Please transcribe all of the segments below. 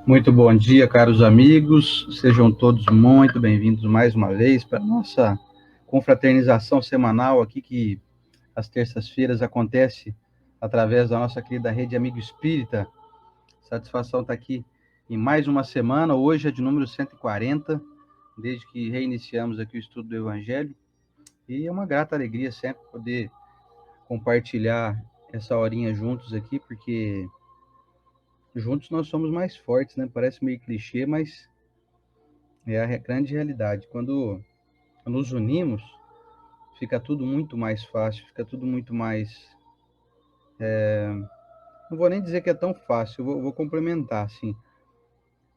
Muito bom dia, caros amigos. Sejam todos muito bem-vindos mais uma vez para a nossa confraternização semanal aqui, que às terças-feiras acontece através da nossa querida Rede Amigo Espírita. Satisfação estar aqui em mais uma semana. Hoje é de número 140, desde que reiniciamos aqui o estudo do Evangelho. E é uma grata alegria sempre poder compartilhar essa horinha juntos aqui, porque juntos nós somos mais fortes, né? Parece meio clichê, mas é a grande realidade. Quando nos unimos, fica tudo muito mais fácil, fica tudo muito mais. Não vou nem dizer que é tão fácil, vou complementar, assim.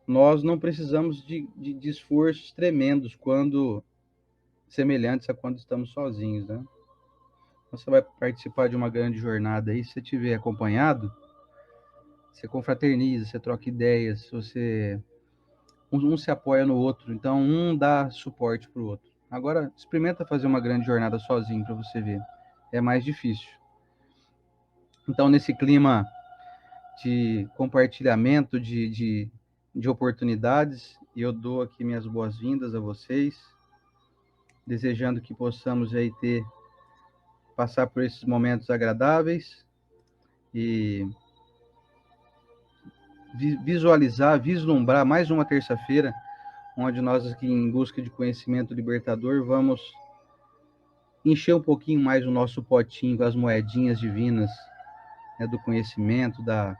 Nós não precisamos de esforços tremendos quando semelhantes a quando estamos sozinhos, né? Você vai participar de uma grande jornada aí, se você estiver acompanhado, você confraterniza, você troca ideias, um se apoia no outro, então um dá suporte para o outro. Agora, experimenta fazer uma grande jornada sozinho para você ver. É mais difícil. Então, nesse clima de compartilhamento de oportunidades, eu dou aqui minhas boas-vindas a vocês, desejando que possamos aí passar por esses momentos agradáveis e visualizar, vislumbrar mais uma terça-feira, onde nós aqui em busca de conhecimento libertador vamos encher um pouquinho mais o nosso potinho com as moedinhas divinas, né, do conhecimento, da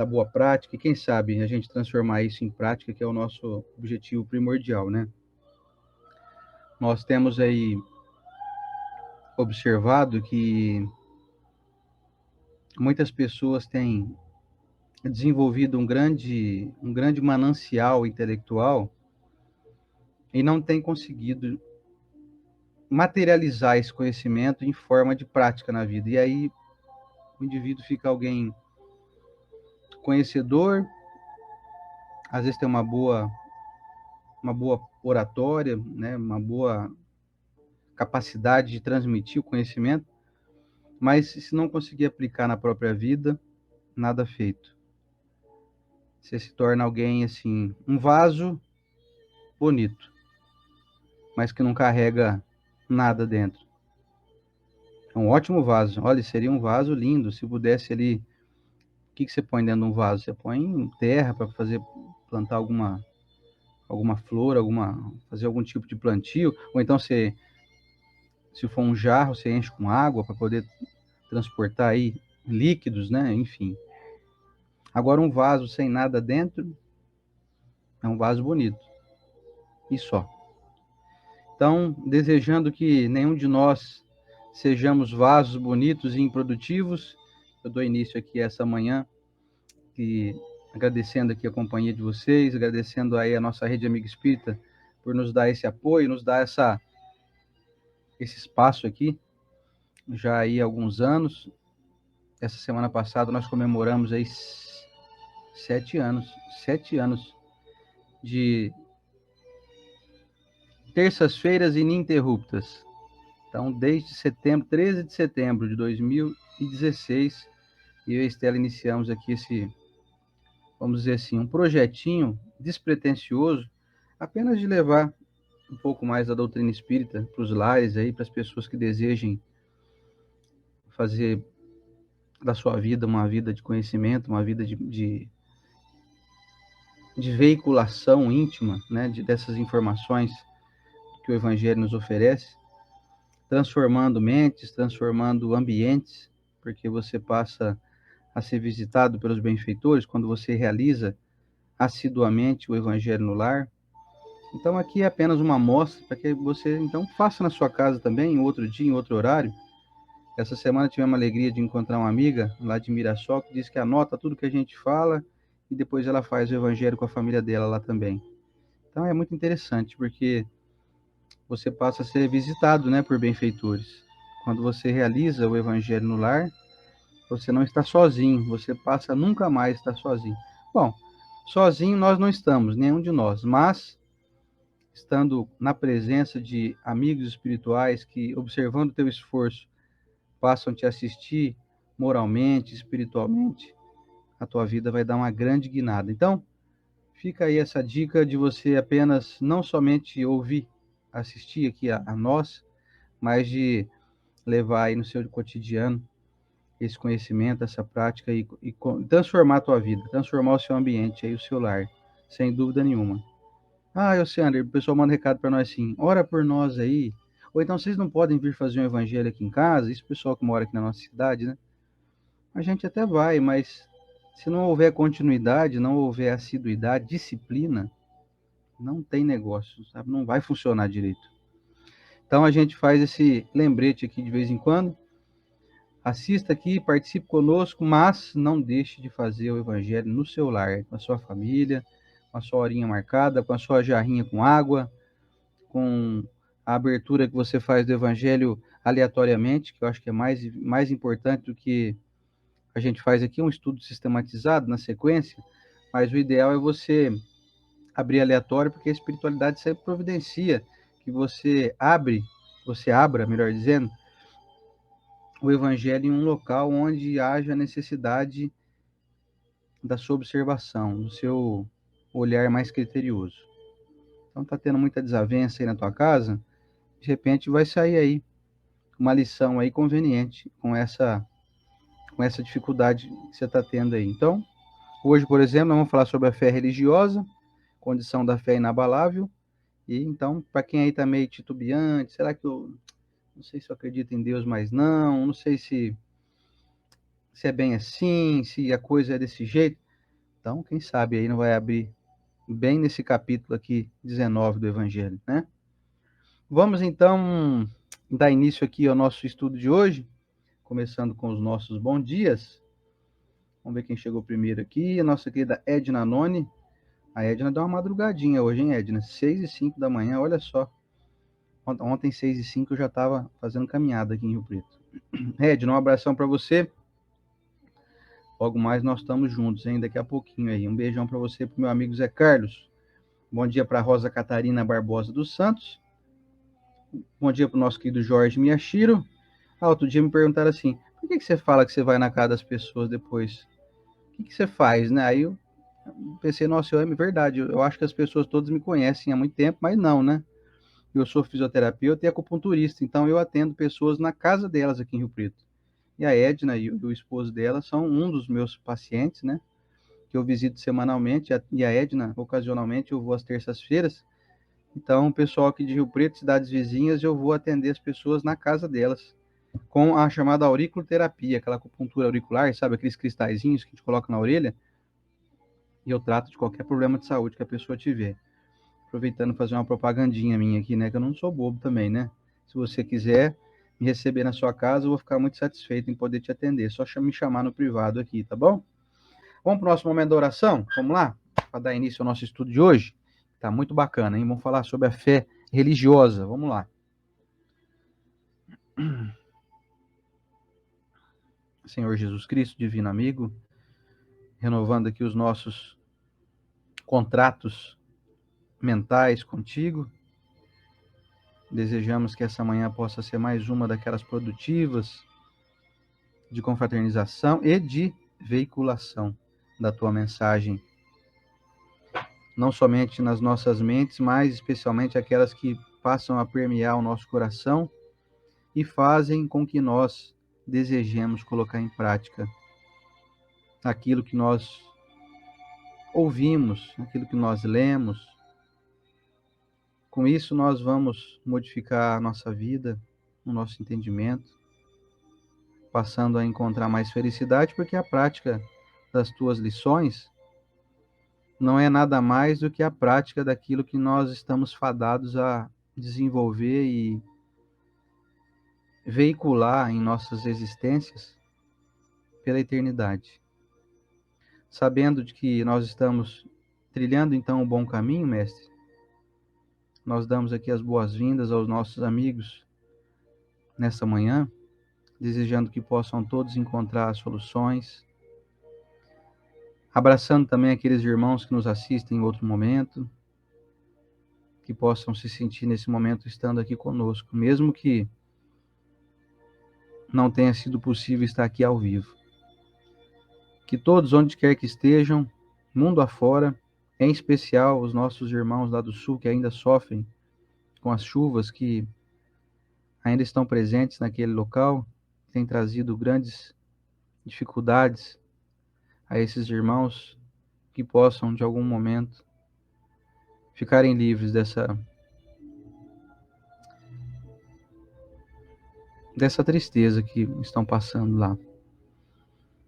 boa prática, e quem sabe a gente transformar isso em prática, que é o nosso objetivo primordial, né? Nós temos aí observado que muitas pessoas têm desenvolvido um grande manancial intelectual e não têm conseguido materializar esse conhecimento em forma de prática na vida. E aí o indivíduo fica alguém conhecedor, às vezes tem uma boa oratória, né, uma boa capacidade de transmitir o conhecimento, mas se não conseguir aplicar na própria vida, nada feito. Você se torna alguém assim, um vaso bonito, mas que não carrega nada dentro. É um ótimo vaso. Olha, seria um vaso lindo se pudesse ali. O que você põe dentro de um vaso? Você põe terra para plantar alguma flor, fazer algum tipo de plantio, ou então se for um jarro, você enche com água para poder transportar aí líquidos, né? Enfim. Agora um vaso sem nada dentro é um vaso bonito. E só. Então, desejando que nenhum de nós sejamos vasos bonitos e improdutivos, eu dou início aqui essa manhã, e agradecendo aqui a companhia de vocês, agradecendo aí a nossa Rede Amigo Espírita por nos dar esse apoio, nos dar esse espaço aqui, já aí há alguns anos. Essa semana passada nós comemoramos aí 7 anos de terças-feiras ininterruptas. Então, desde 13 de setembro de 2016, eu e a Estela iniciamos aqui vamos dizer assim, um projetinho despretensioso, apenas de levar um pouco mais da doutrina espírita para os lares aí, para as pessoas que desejem fazer da sua vida uma vida de conhecimento, uma vida de veiculação íntima, né, dessas informações que o Evangelho nos oferece, transformando mentes, transformando ambientes, porque você passa a ser visitado pelos benfeitores quando você realiza assiduamente o Evangelho no lar. Então aqui é apenas uma amostra para que você então faça na sua casa também, em outro dia, em outro horário. Essa semana tivemos a alegria de encontrar uma amiga lá de Mirassol que disse que anota tudo que a gente fala e depois ela faz o Evangelho com a família dela lá também. Então é muito interessante, porque você passa a ser visitado, né, por benfeitores. Quando você realiza o Evangelho no lar, você não está sozinho, você passa a nunca mais estar sozinho. Bom, sozinho nós não estamos, nenhum de nós, mas estando na presença de amigos espirituais que, observando o teu esforço, passam a te assistir moralmente, espiritualmente, a tua vida vai dar uma grande guinada. Então, Fica aí essa dica de você apenas não somente ouvir, assistir aqui a nós, mas de levar aí no seu cotidiano esse conhecimento, essa prática e transformar a tua vida, transformar o seu ambiente aí, o seu lar, sem dúvida nenhuma. Ah, Alexandre, o pessoal manda recado para nós assim, ora por nós aí, ou então vocês não podem vir fazer um evangelho aqui em casa, isso o pessoal que mora aqui na nossa cidade, né? A gente até vai, mas se não houver continuidade, não houver assiduidade, disciplina, não tem negócio, sabe? Não vai funcionar direito. Então a gente faz esse lembrete aqui de vez em quando. Assista aqui, participe conosco, mas não deixe de fazer o evangelho no seu lar, com a sua família, com a sua horinha marcada, com a sua jarrinha com água, com a abertura que você faz do evangelho aleatoriamente, que eu acho que é mais importante do que a gente faz aqui, um estudo sistematizado na sequência, mas o ideal é você abrir aleatório, porque a espiritualidade sempre providencia que você abra, melhor dizendo, o evangelho em um local onde haja necessidade da sua observação, do seu olhar mais criterioso. Então tá tendo muita desavença aí na tua casa, de repente vai sair aí uma lição aí conveniente com essa dificuldade que você está tendo aí. Então, hoje, por exemplo, nós vamos falar sobre a fé religiosa, condição da fé inabalável. E então, para quem aí está meio titubeante, será que eu não sei se eu acredito em Deus, mas não sei se é bem assim, se a coisa é desse jeito. Então, quem sabe aí não vai abrir bem nesse capítulo aqui 19 do Evangelho, né? Vamos então dar início aqui ao nosso estudo de hoje, começando com os nossos bons dias. Vamos ver quem chegou primeiro aqui, a nossa querida Edna Noni. A Edna deu uma madrugadinha hoje, hein, Edna? 6h05 da manhã, olha só. Ontem, 6h05, eu já estava fazendo caminhada aqui em Rio Preto. Edna, um abração para você. Logo mais nós estamos juntos, hein? Daqui a pouquinho aí. Um beijão para você, para o meu amigo Zé Carlos. Bom dia para Rosa Catarina Barbosa dos Santos. Bom dia para o nosso querido Jorge Miyashiro. Outro dia me perguntaram assim, por que você fala que você vai na casa das pessoas depois? O que você faz, né? Aí eu pensei, nossa, é verdade, eu acho que as pessoas todas me conhecem há muito tempo, mas não, né? Eu sou fisioterapeuta e acupunturista, então eu atendo pessoas na casa delas aqui em Rio Preto. E a Edna e o esposo dela são um dos meus pacientes, né? Que eu visito semanalmente, e a Edna, ocasionalmente, eu vou às terças-feiras. Então, o pessoal aqui de Rio Preto, cidades vizinhas, eu vou atender as pessoas na casa delas, com a chamada auriculoterapia, aquela acupuntura auricular, sabe? Aqueles cristalzinhos que a gente coloca na orelha, e eu trato de qualquer problema de saúde que a pessoa tiver. Aproveitando fazer uma propagandinha minha aqui, né? Que eu não sou bobo também, né? Se você quiser me receber na sua casa, eu vou ficar muito satisfeito em poder te atender. Só me chamar no privado aqui, tá bom? Vamos para o nosso momento da oração? Vamos lá? Para dar início ao nosso estudo de hoje? Tá muito bacana, hein? Vamos falar sobre a fé religiosa. Vamos lá. Senhor Jesus Cristo, divino amigo, renovando aqui os nossos contratos mentais contigo. Desejamos que essa manhã possa ser mais uma daquelas produtivas de confraternização e de veiculação da tua mensagem, não somente nas nossas mentes, mas especialmente aquelas que passam a permear o nosso coração e fazem com que nós desejemos colocar em prática aquilo que nós ouvimos, aquilo que nós lemos. Com isso, nós vamos modificar a nossa vida, o nosso entendimento, passando a encontrar mais felicidade, porque a prática das tuas lições não é nada mais do que a prática daquilo que nós estamos fadados a desenvolver e veicular em nossas existências pela eternidade. Sabendo de que nós estamos trilhando então o bom caminho, mestre, nós damos aqui as boas-vindas aos nossos amigos nessa manhã, desejando que possam todos encontrar soluções, abraçando também aqueles irmãos que nos assistem em outro momento, que possam se sentir nesse momento estando aqui conosco, mesmo que não tenha sido possível estar aqui ao vivo. Que todos, onde quer que estejam, mundo afora, em especial os nossos irmãos lá do sul que ainda sofrem com as chuvas que ainda estão presentes naquele local, tem trazido grandes dificuldades a esses irmãos, que possam de algum momento ficarem livres dessa tristeza que estão passando lá.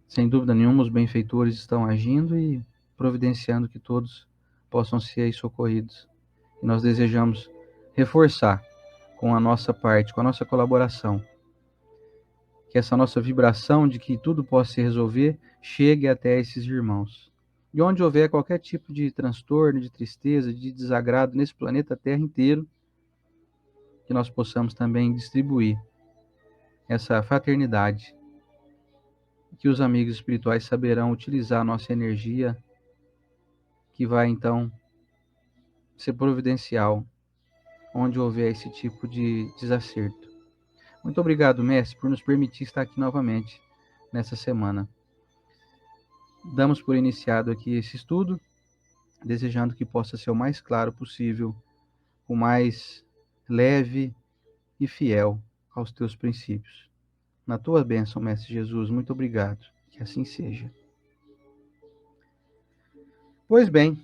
Sem dúvida nenhuma, os benfeitores estão agindo e providenciando que todos possam ser aí socorridos. E nós desejamos reforçar com a nossa parte, com a nossa colaboração, que essa nossa vibração de que tudo possa se resolver chegue até esses irmãos. E onde houver qualquer tipo de transtorno, de tristeza, de desagrado nesse planeta Terra inteiro, que nós possamos também distribuir essa fraternidade, que os amigos espirituais saberão utilizar a nossa energia, que vai então ser providencial onde houver esse tipo de desacerto. Muito obrigado, mestre, por nos permitir estar aqui novamente nessa semana. Damos por iniciado aqui esse estudo, desejando que possa ser o mais claro possível, o mais leve e fiel aos teus princípios. Na tua bênção, mestre Jesus, muito obrigado. Que assim seja. Pois bem,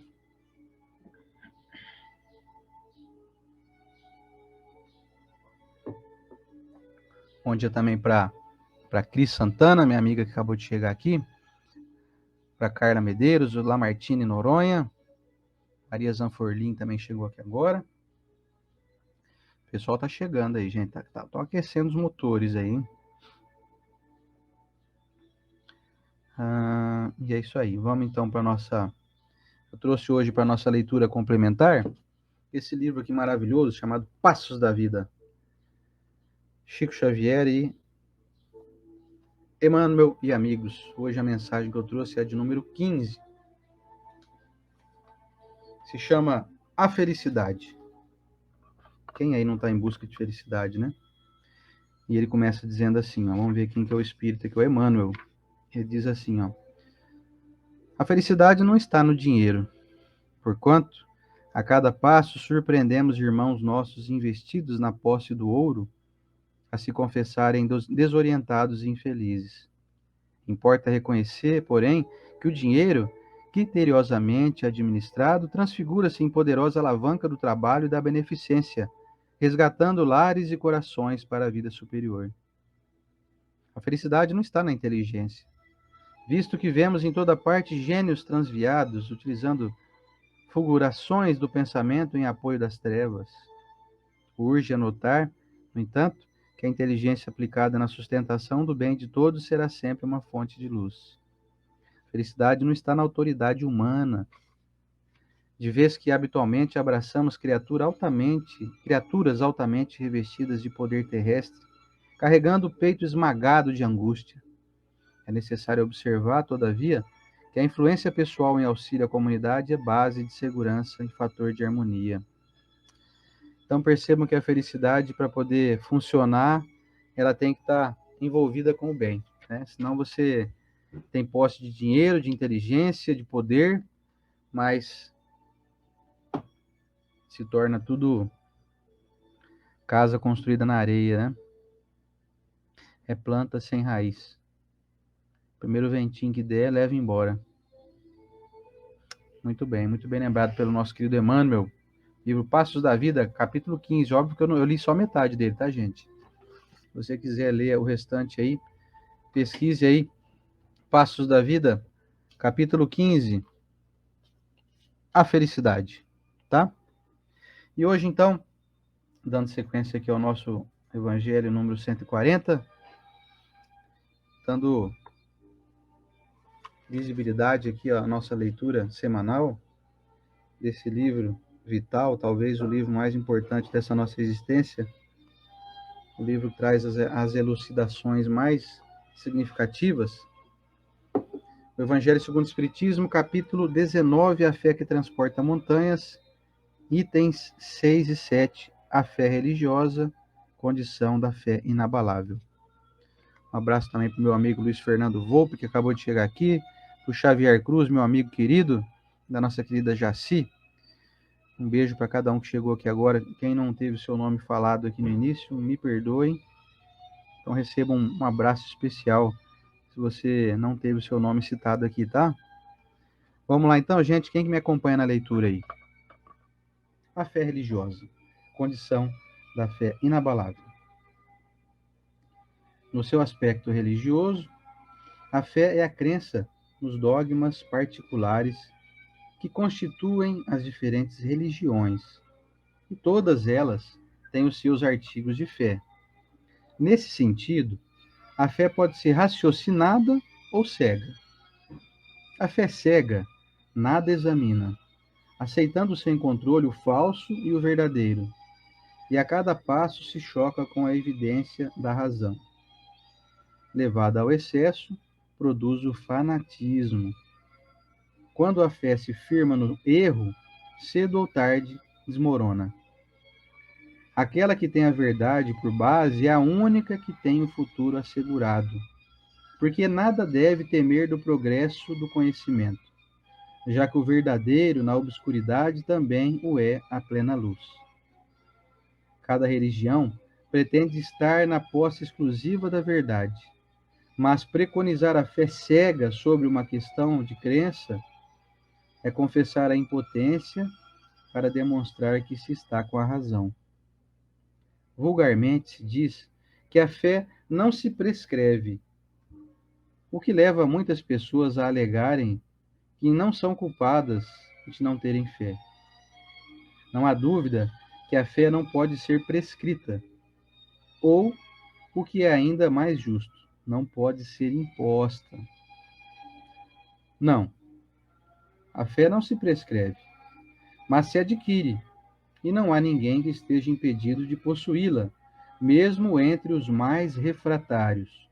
bom dia também para Cris Santana, minha amiga que acabou de chegar aqui, para Carla Medeiros, o Lamartine Noronha, Maria Zanforlin também chegou aqui agora. O pessoal tá chegando aí, gente, tá aquecendo os motores aí, hein? E é isso aí, vamos então para nossa... Eu trouxe hoje para nossa leitura complementar esse livro aqui maravilhoso chamado Passos da Vida. Chico Xavier e Emmanuel e amigos. Hoje a mensagem que eu trouxe é de número 15. Se chama A Felicidade. Quem aí não está em busca de felicidade, né? E ele começa dizendo assim, ó, vamos ver quem que é o espírito, que é o Emmanuel. Ele diz assim, ó: a felicidade não está no dinheiro, porquanto a cada passo surpreendemos irmãos nossos investidos na posse do ouro a se confessarem desorientados e infelizes. Importa reconhecer, porém, que o dinheiro, criteriosamente administrado, transfigura-se em poderosa alavanca do trabalho e da beneficência, resgatando lares e corações para a vida superior. A felicidade não está na inteligência, visto que vemos em toda parte gênios transviados, utilizando fulgurações do pensamento em apoio das trevas. Urge anotar, no entanto, que a inteligência aplicada na sustentação do bem de todos será sempre uma fonte de luz. A felicidade não está na autoridade humana, de vez que habitualmente abraçamos criaturas altamente revestidas de poder terrestre, carregando o peito esmagado de angústia. É necessário observar, todavia, que a influência pessoal em auxílio à comunidade é base de segurança e fator de harmonia. Então percebam que a felicidade, para poder funcionar, ela tem que estar envolvida com o bem, né? Senão você tem posse de dinheiro, de inteligência, de poder, mas se torna tudo casa construída na areia, né? É planta sem raiz. Primeiro ventinho que der, leva embora. Muito bem lembrado pelo nosso querido Emmanuel. Livro Passos da Vida, capítulo 15. Óbvio que eu li só metade dele, tá, gente? Se você quiser ler o restante aí, pesquise aí. Passos da Vida, capítulo 15. A felicidade, tá? E hoje, então, dando sequência aqui ao nosso Evangelho número 140, dando visibilidade aqui à nossa leitura semanal desse livro vital, talvez o livro mais importante dessa nossa existência. O livro traz as elucidações mais significativas. O Evangelho segundo o Espiritismo, capítulo 19, A Fé que Transporta Montanhas, itens 6 e 7, a fé religiosa, condição da fé inabalável. Um abraço também para o meu amigo Luiz Fernando Volpe, que acabou de chegar aqui, para o Xavier Cruz, meu amigo querido, da nossa querida Jaci. Um beijo para cada um que chegou aqui agora. Quem não teve o seu nome falado aqui no início, me perdoem. Então receba um abraço especial se você não teve o seu nome citado aqui, tá? Vamos lá então, gente. Quem que me acompanha na leitura aí? A fé religiosa. Condição da fé inabalável. No seu aspecto religioso, a fé é a crença nos dogmas particulares que constituem as diferentes religiões, e todas elas têm os seus artigos de fé. Nesse sentido, a fé pode ser raciocinada ou cega. A fé cega nada examina, aceitando sem controle o falso e o verdadeiro, e a cada passo se choca com a evidência da razão. Levada ao excesso, produz o fanatismo. Quando a fé se firma no erro, cedo ou tarde desmorona. Aquela que tem a verdade por base é a única que tem o futuro assegurado, porque nada deve temer do progresso do conhecimento, já que o verdadeiro na obscuridade também o é à plena luz. Cada religião pretende estar na posse exclusiva da verdade, mas preconizar a fé cega sobre uma questão de crença é confessar a impotência para demonstrar que se está com a razão. Vulgarmente se diz que a fé não se prescreve, o que leva muitas pessoas a alegarem que não são culpadas de não terem fé. Não há dúvida que a fé não pode ser prescrita, ou, o que é ainda mais justo, não pode ser imposta. Não, a fé não se prescreve, mas se adquire, e não há ninguém que esteja impedido de possuí-la, mesmo entre os mais refratários.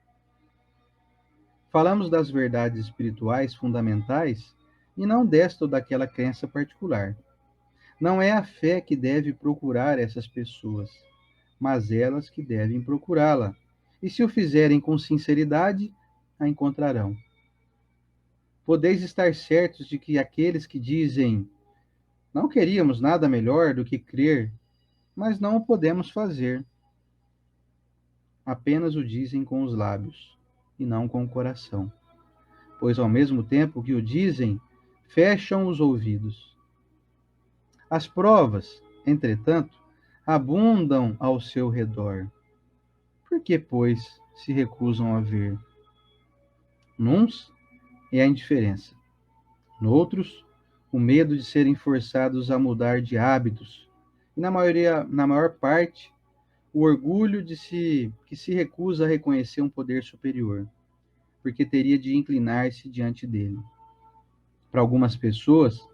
Falamos das verdades espirituais fundamentais e não desta ou daquela crença particular. Não é a fé que deve procurar essas pessoas, mas elas que devem procurá-la. E se o fizerem com sinceridade, a encontrarão. Podeis estar certos de que aqueles que dizem: não queríamos nada melhor do que crer, mas não o podemos fazer, apenas o dizem com os lábios e não com o coração, pois ao mesmo tempo que o dizem, fecham os ouvidos. As provas, entretanto, abundam ao seu redor. Por que, pois, se recusam a ver? Nuns é a indiferença, noutros, o medo de serem forçados a mudar de hábitos, e na maior parte, o orgulho que se recusa a reconhecer um poder superior, porque teria de inclinar-se diante dele. Para algumas pessoas,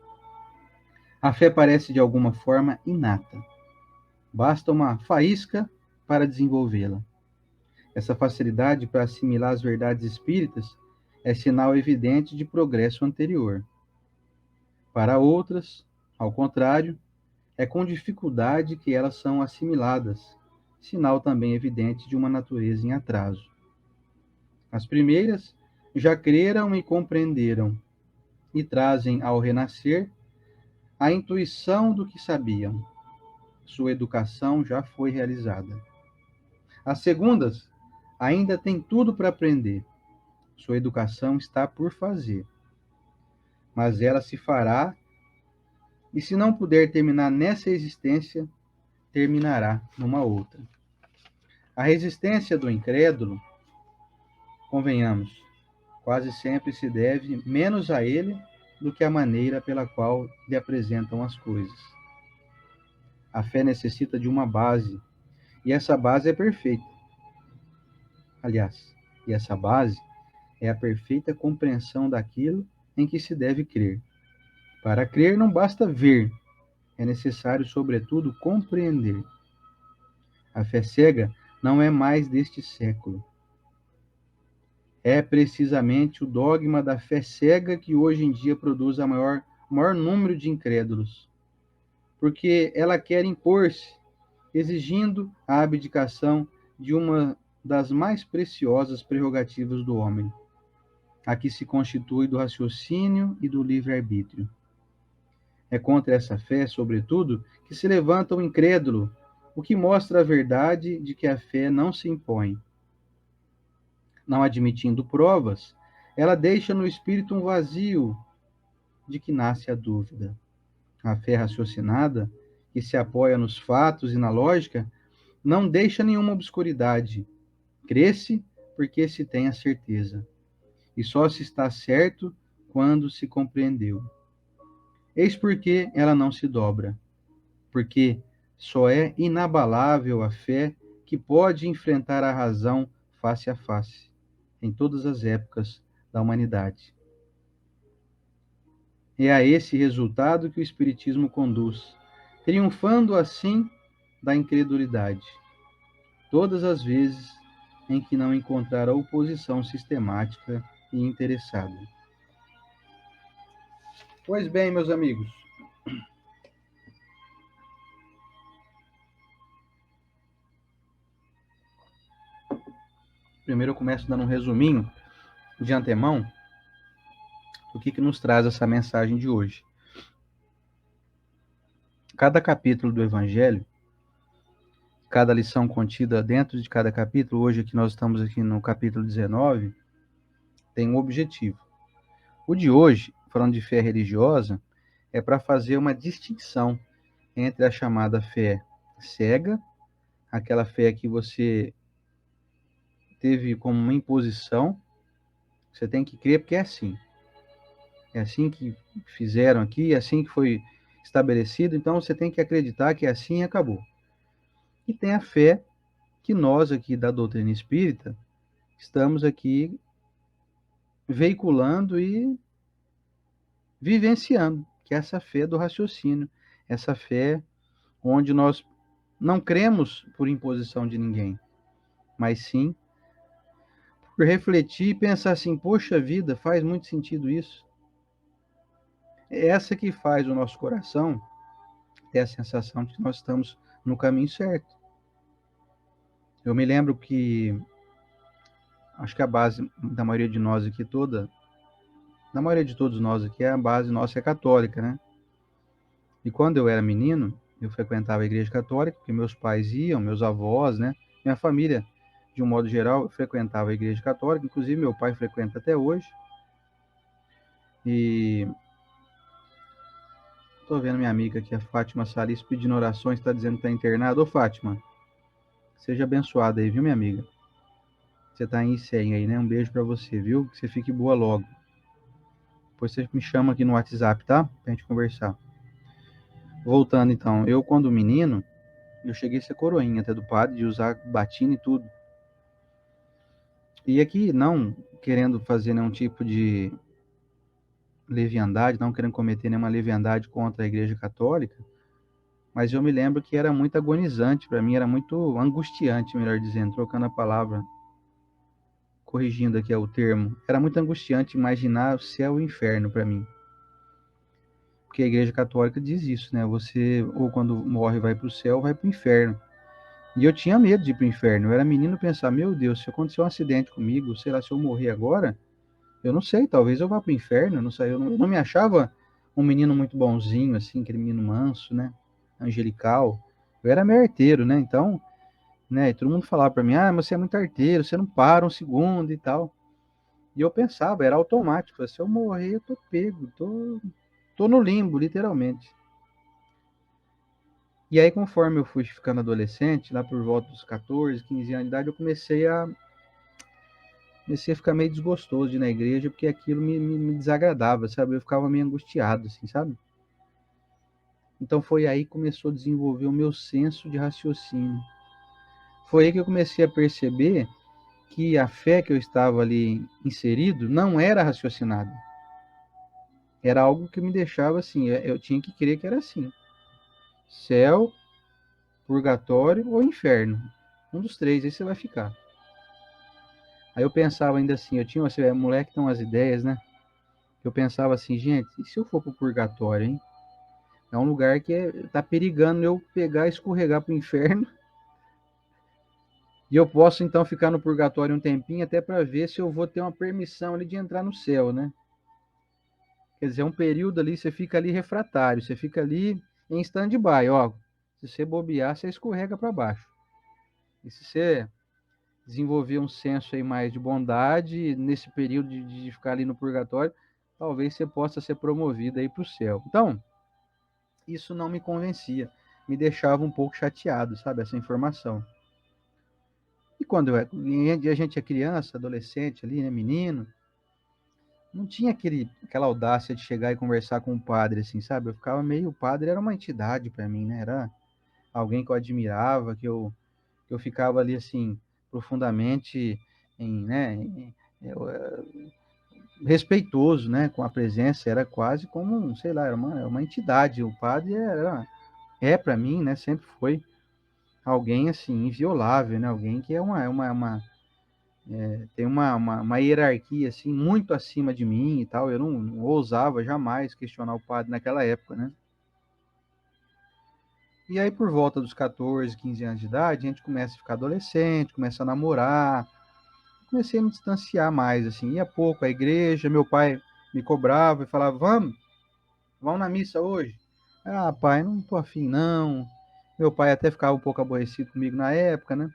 a fé parece de alguma forma inata. Basta uma faísca para desenvolvê-la. Essa facilidade para assimilar as verdades espíritas é sinal evidente de progresso anterior. Para outras, ao contrário, é com dificuldade que elas são assimiladas, sinal também evidente de uma natureza em atraso. As primeiras já creram e compreenderam, e trazem ao renascer a intuição do que sabiam. Sua educação já foi realizada. As segundas ainda têm tudo para aprender. Sua educação está por fazer. Mas ela se fará, e se não puder terminar nessa existência, terminará numa outra. A resistência do incrédulo, convenhamos, quase sempre se deve menos a ele do que à maneira pela qual lhe apresentam as coisas. A fé necessita de uma base, e essa base é perfeita. Aliás, e essa base é a perfeita compreensão daquilo em que se deve crer. Para crer não basta ver, é necessário, sobretudo, compreender. A fé cega não é mais deste século. É precisamente o dogma da fé cega que hoje em dia produz o maior número de incrédulos, porque ela quer impor-se, exigindo a abdicação de uma das mais preciosas prerrogativas do homem, a que se constitui do raciocínio e do livre-arbítrio. É contra essa fé, sobretudo, que se levanta o incrédulo, o que mostra a verdade de que a fé não se impõe. Não admitindo provas, ela deixa no espírito um vazio de que nasce a dúvida. A fé raciocinada, que se apoia nos fatos e na lógica, não deixa nenhuma obscuridade. Cresce porque se tem a certeza. E só se está certo quando se compreendeu. Eis porque ela não se dobra. Porque só é inabalável a fé que pode enfrentar a razão face a face, em todas as épocas da humanidade. É a esse resultado que o Espiritismo conduz, triunfando assim da incredulidade, todas as vezes em que não encontrar a oposição sistemática e interessada. Pois bem, meus amigos, primeiro eu começo dando um resuminho de antemão do que nos traz essa mensagem de hoje. Cada capítulo do Evangelho, cada lição contida dentro de cada capítulo, hoje aqui nós estamos aqui no capítulo 19, tem um objetivo. O de hoje, falando de fé religiosa, é para fazer uma distinção entre a chamada fé cega, aquela fé que você teve como uma imposição, você tem que crer porque é assim que fizeram aqui, é assim que foi estabelecido, então você tem que acreditar que é assim e acabou. E tem a fé que nós aqui da doutrina espírita estamos aqui veiculando e vivenciando, que é essa fé do raciocínio, essa fé onde nós não cremos por imposição de ninguém, mas sim por refletir e pensar assim, poxa vida, faz muito sentido isso. É essa que faz o nosso coração ter a sensação de que nós estamos no caminho certo. Eu me lembro que, acho que a base da maioria de nós aqui toda, da maioria de todos nós aqui, a base nossa é católica, né? E quando eu era menino, eu frequentava a igreja católica, porque meus pais iam, meus avós, né? Minha família, de um modo geral, frequentava a igreja católica, inclusive meu pai frequenta até hoje. E tô vendo minha amiga aqui, a Fátima Salis, pedindo orações, está dizendo que está internada. Ô Fátima, seja abençoada aí, viu, minha amiga? Você tá em ICEM aí, né? Um beijo para você, viu? Que você fique boa logo. Depois você me chama aqui no WhatsApp, tá? Pra gente conversar. Voltando então, eu quando menino, eu cheguei a ser coroinha até do padre, de usar batina e tudo. E aqui, não querendo fazer nenhum tipo de leviandade, não querendo cometer nenhuma leviandade contra a Igreja Católica, mas eu me lembro que era muito agonizante para mim, era muito angustiante, melhor dizendo, trocando a palavra, corrigindo aqui o termo. Era muito angustiante imaginar o céu e o inferno para mim. Porque a Igreja Católica diz isso, né? Você, ou quando morre, vai para o céu, ou vai para o inferno. E eu tinha medo de ir para o inferno. Eu era menino pensar, meu Deus, se acontecer um acidente comigo, sei lá, se eu morrer agora, eu não sei, talvez eu vá para o inferno, eu não sei, eu não me achava um menino muito bonzinho, assim, aquele menino manso, né? Angelical. Eu era meio arteiro, né? Então, né? E todo mundo falava para mim, ah, mas você é muito arteiro, você não para um segundo e tal. E eu pensava, era automático, se eu morrer, eu tô pego, tô no limbo, literalmente. E aí, conforme eu fui ficando adolescente, lá por volta dos 14, 15 anos de idade, eu comecei a ficar meio desgostoso de ir na igreja, porque aquilo me desagradava, sabe? Eu ficava meio angustiado, assim, sabe? Então foi aí que começou a desenvolver o meu senso de raciocínio. Foi aí que eu comecei a perceber que a fé que eu estava ali inserido não era raciocinada. Era algo que me deixava assim, eu tinha que crer que era assim. Céu, purgatório ou inferno. Um dos três, aí você vai ficar. Aí eu pensava ainda assim, eu tinha, assim, moleque tem umas ideias, né? Eu pensava assim, gente, e se eu for pro purgatório, hein? É um lugar que tá perigando eu pegar e escorregar pro inferno. E eu posso então ficar no purgatório um tempinho até para ver se eu vou ter uma permissão ali de entrar no céu, né? Quer dizer, é um período ali, você fica ali refratário, você fica ali em stand-by, ó. Se você bobear, você escorrega para baixo. E se você desenvolver um senso aí mais de bondade, nesse período de ficar ali no purgatório, talvez você possa ser promovido aí para o céu. Então, isso não me convencia, me deixava um pouco chateado, sabe, essa informação. E quando a gente é criança, adolescente ali, né, menino, não tinha aquela audácia de chegar e conversar com o padre, assim, sabe? Eu ficava meio, o padre era uma entidade para mim, né? Era alguém que eu admirava, que eu ficava ali, assim, profundamente respeitoso, né? Com a presença, era quase como, sei lá, era uma entidade. O padre é para mim, né? Sempre foi alguém, assim, inviolável, né? Alguém que tem uma hierarquia assim muito acima de mim e tal. Eu não ousava jamais questionar o padre naquela época, né? E aí, por volta dos 14, 15 anos de idade, a gente começa a ficar adolescente, começa a namorar. Comecei a me distanciar mais, assim, ia pouco à igreja. Meu pai me cobrava e falava: vamos na missa hoje? Ah, pai, não tô afim, não. Meu pai até ficava um pouco aborrecido comigo na época, né?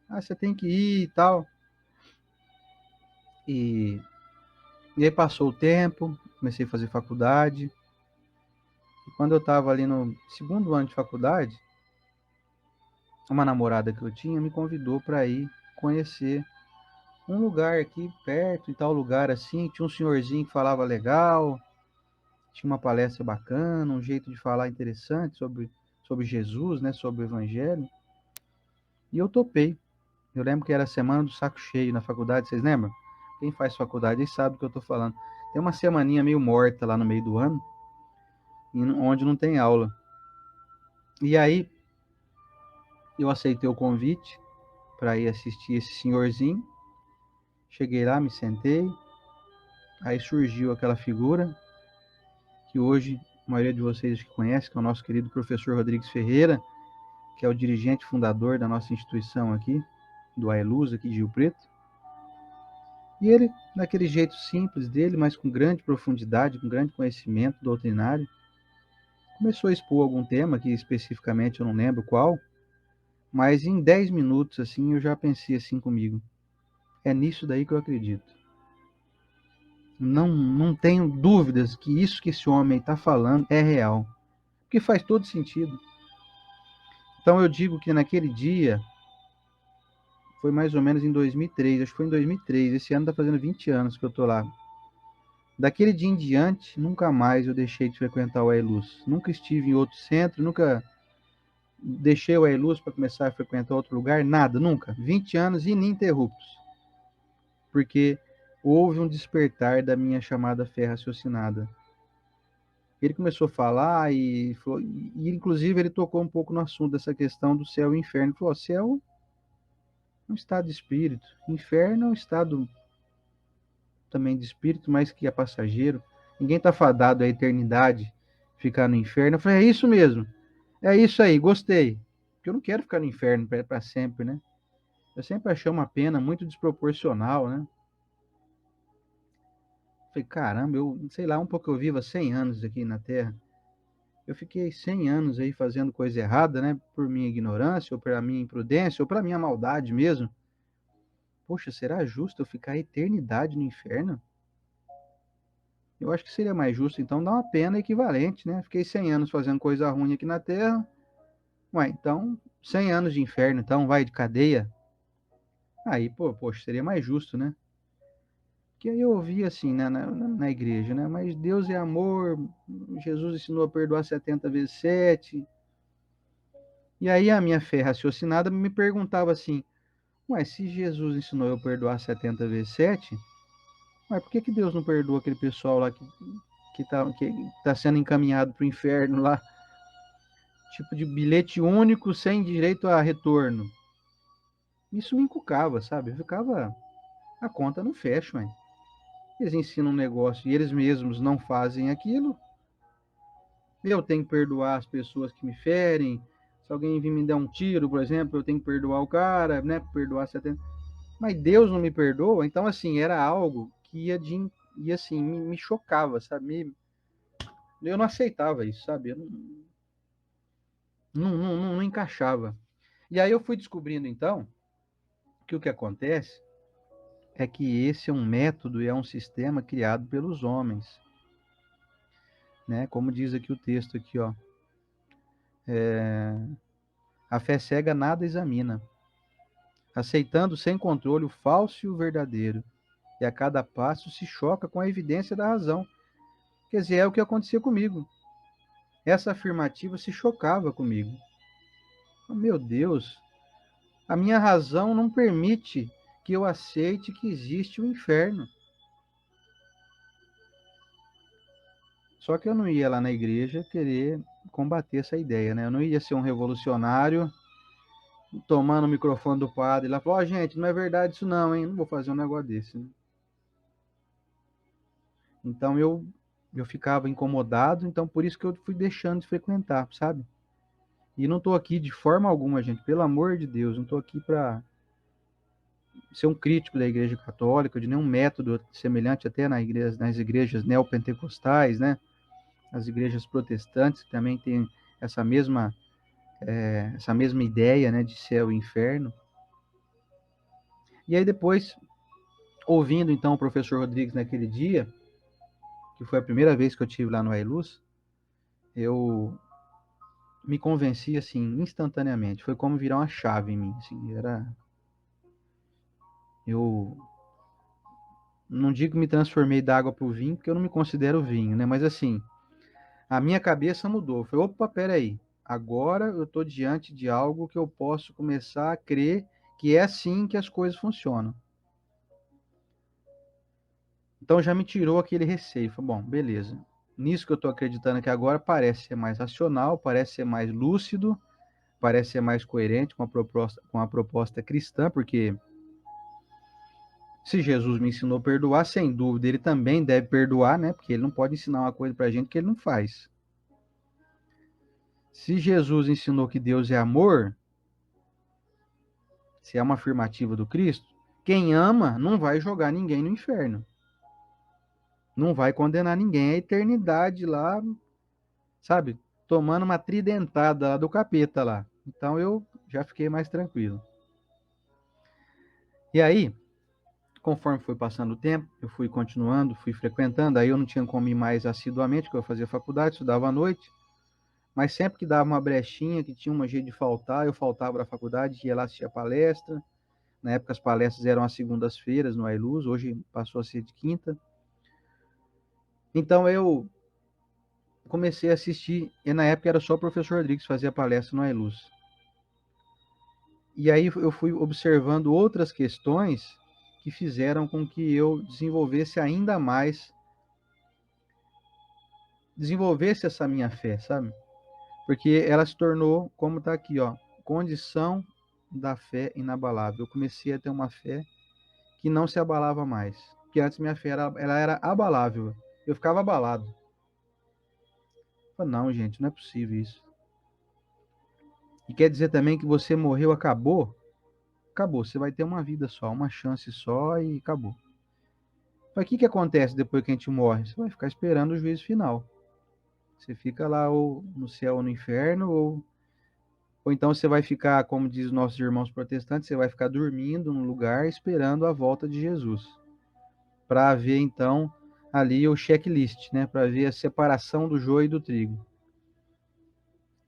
Ah, você tem que ir e tal. E, e aí passou o tempo, comecei a fazer faculdade. E quando eu estava ali no segundo ano de faculdade, uma namorada que eu tinha me convidou para ir conhecer um lugar aqui perto, em tal lugar assim. Tinha um senhorzinho que falava legal, tinha uma palestra bacana, um jeito de falar interessante sobre Jesus, né, sobre o Evangelho. E eu topei. Eu lembro que era a semana do saco cheio na faculdade, vocês lembram? Quem faz faculdade aí sabe do que eu estou falando. Tem uma semaninha meio morta lá no meio do ano, onde não tem aula. E aí eu aceitei o convite para ir assistir esse senhorzinho. Cheguei lá, me sentei, aí surgiu aquela figura que hoje a maioria de vocês que conhece, que é o nosso querido professor Rodrigues Ferreira, que é o dirigente fundador da nossa instituição aqui, do AELUS, aqui de Rio Preto. E ele, daquele jeito simples dele, mas com grande profundidade, com grande conhecimento doutrinário, começou a expor algum tema, que especificamente eu não lembro qual, mas em 10 minutos, assim, eu já pensei assim comigo: é nisso daí que eu acredito. Não tenho dúvidas que isso que esse homem está falando é real, porque faz todo sentido. Então eu digo que naquele dia, foi mais ou menos em 2003, acho que foi em 2003, esse ano está fazendo 20 anos que eu estou lá. Daquele dia em diante, nunca mais eu deixei de frequentar o AELUS. Nunca estive em outro centro, nunca deixei o AELUS para começar a frequentar outro lugar, nada, nunca. 20 anos ininterruptos. Porque houve um despertar da minha chamada fé raciocinada. Ele começou a falar e inclusive ele tocou um pouco no assunto dessa questão do céu e inferno. Ele falou: céu é um estado de espírito, inferno é um estado também de espírito, mas que é passageiro. Ninguém está fadado à eternidade, ficar no inferno. Eu falei: é isso mesmo, é isso aí, gostei. Porque eu não quero ficar no inferno para sempre, né? Eu sempre achei uma pena muito desproporcional, né? Falei: caramba, eu sei lá, um pouco eu vivo há 100 anos aqui na Terra. Eu fiquei 100 anos aí fazendo coisa errada, né? Por minha ignorância, ou pela minha imprudência, ou pela minha maldade mesmo. Poxa, será justo eu ficar a eternidade no inferno? Eu acho que seria mais justo, então, dar uma pena equivalente, né? Fiquei 100 anos fazendo coisa ruim aqui na Terra. Ué, então, 100 anos de inferno, então, vai de cadeia. Aí, poxa, seria mais justo, né? Que aí eu ouvi assim, né, na igreja, né? Mas Deus é amor, Jesus ensinou a perdoar 70 vezes 7. E aí a minha fé raciocinada me perguntava assim: ué, se Jesus ensinou eu a perdoar 70 vezes 7, mas por que Deus não perdoa aquele pessoal lá que tá sendo encaminhado para o inferno lá, tipo de bilhete único sem direito a retorno? Isso me encucava, sabe? Eu ficava, a conta não fecha, mãe. Eles ensinam um negócio e eles mesmos não fazem aquilo. Eu tenho que perdoar as pessoas que me ferem. Se alguém vir me dar um tiro, por exemplo, eu tenho que perdoar o cara, né? Perdoar 70. Mas Deus não me perdoa. Então, assim, era algo que ia assim, me chocava, sabe? Eu não aceitava isso, sabe? Eu não encaixava. E aí eu fui descobrindo, então, que o que acontece é que esse é um método e é um sistema criado pelos homens, né? Como diz aqui o texto aqui, ó. A fé cega nada examina, aceitando sem controle o falso e o verdadeiro, e a cada passo se choca com a evidência da razão. Quer dizer, é o que acontecia comigo. Essa afirmativa se chocava comigo. Meu Deus, a minha razão não permite que eu aceite que existe o inferno. Só que eu não ia lá na igreja querer combater essa ideia, né? Eu não ia ser um revolucionário tomando o microfone do padre e lá falar, ó, gente, não é verdade isso não, hein? Não vou fazer um negócio desse, né? Então eu ficava incomodado, então por isso que eu fui deixando de frequentar, sabe? E não estou aqui de forma alguma, gente, pelo amor de Deus, não estou aqui para ser um crítico da Igreja Católica, de nenhum método semelhante até nas igrejas neopentecostais, né? As igrejas protestantes que também têm essa mesma, essa mesma ideia, né, de céu e inferno. E aí depois, ouvindo então o professor Rodrigues naquele dia, que foi a primeira vez que eu tive lá no Ailuz, eu me convenci assim instantaneamente. Foi como virar uma chave em mim. Assim, eu não digo que me transformei da água para o vinho, porque eu não me considero vinho, né? Mas assim, a minha cabeça mudou. Foi, opa, peraí. Agora eu estou diante de algo que eu posso começar a crer que é assim que as coisas funcionam. Então já me tirou aquele receio. Falei, bom, beleza. Nisso que eu estou acreditando aqui agora parece ser mais racional, parece ser mais lúcido, parece ser mais coerente com a proposta cristã, porque se Jesus me ensinou a perdoar, sem dúvida, ele também deve perdoar, né? Porque ele não pode ensinar uma coisa para a gente que ele não faz. Se Jesus ensinou que Deus é amor, se é uma afirmativa do Cristo, quem ama não vai jogar ninguém no inferno. Não vai condenar ninguém à eternidade lá, sabe? Tomando uma tridentada lá do capeta lá. Então eu já fiquei mais tranquilo. E aí, conforme foi passando o tempo, eu fui continuando, fui frequentando, aí eu não tinha como ir mais assiduamente, porque eu fazia faculdade, estudava à noite, mas sempre que dava uma brechinha, que tinha um jeito de faltar, eu faltava para a faculdade, ia lá assistir a palestra. Na época as palestras eram às segundas-feiras no Ailuz, hoje passou a ser de quinta. Então eu comecei a assistir, e na época era só o professor Rodrigues que fazia palestra no Ailuz. E aí eu fui observando outras questões que fizeram com que eu desenvolvesse essa minha fé, sabe? Porque ela se tornou, como está aqui, ó, condição da fé inabalável. Eu comecei a ter uma fé que não se abalava mais. Porque antes minha fé ela era abalável. Eu ficava abalado. Eu falei, não, gente, não é possível isso. E quer dizer também que você morreu, acabou? Acabou. Você vai ter uma vida só, uma chance só e acabou. Mas o que acontece depois que a gente morre? Você vai ficar esperando o juízo final. Você fica lá ou no céu ou no inferno, ou então você vai ficar, como diz os nossos irmãos protestantes, você vai ficar dormindo num lugar esperando a volta de Jesus. Para ver então ali o checklist, né? Para ver a separação do joio e do trigo.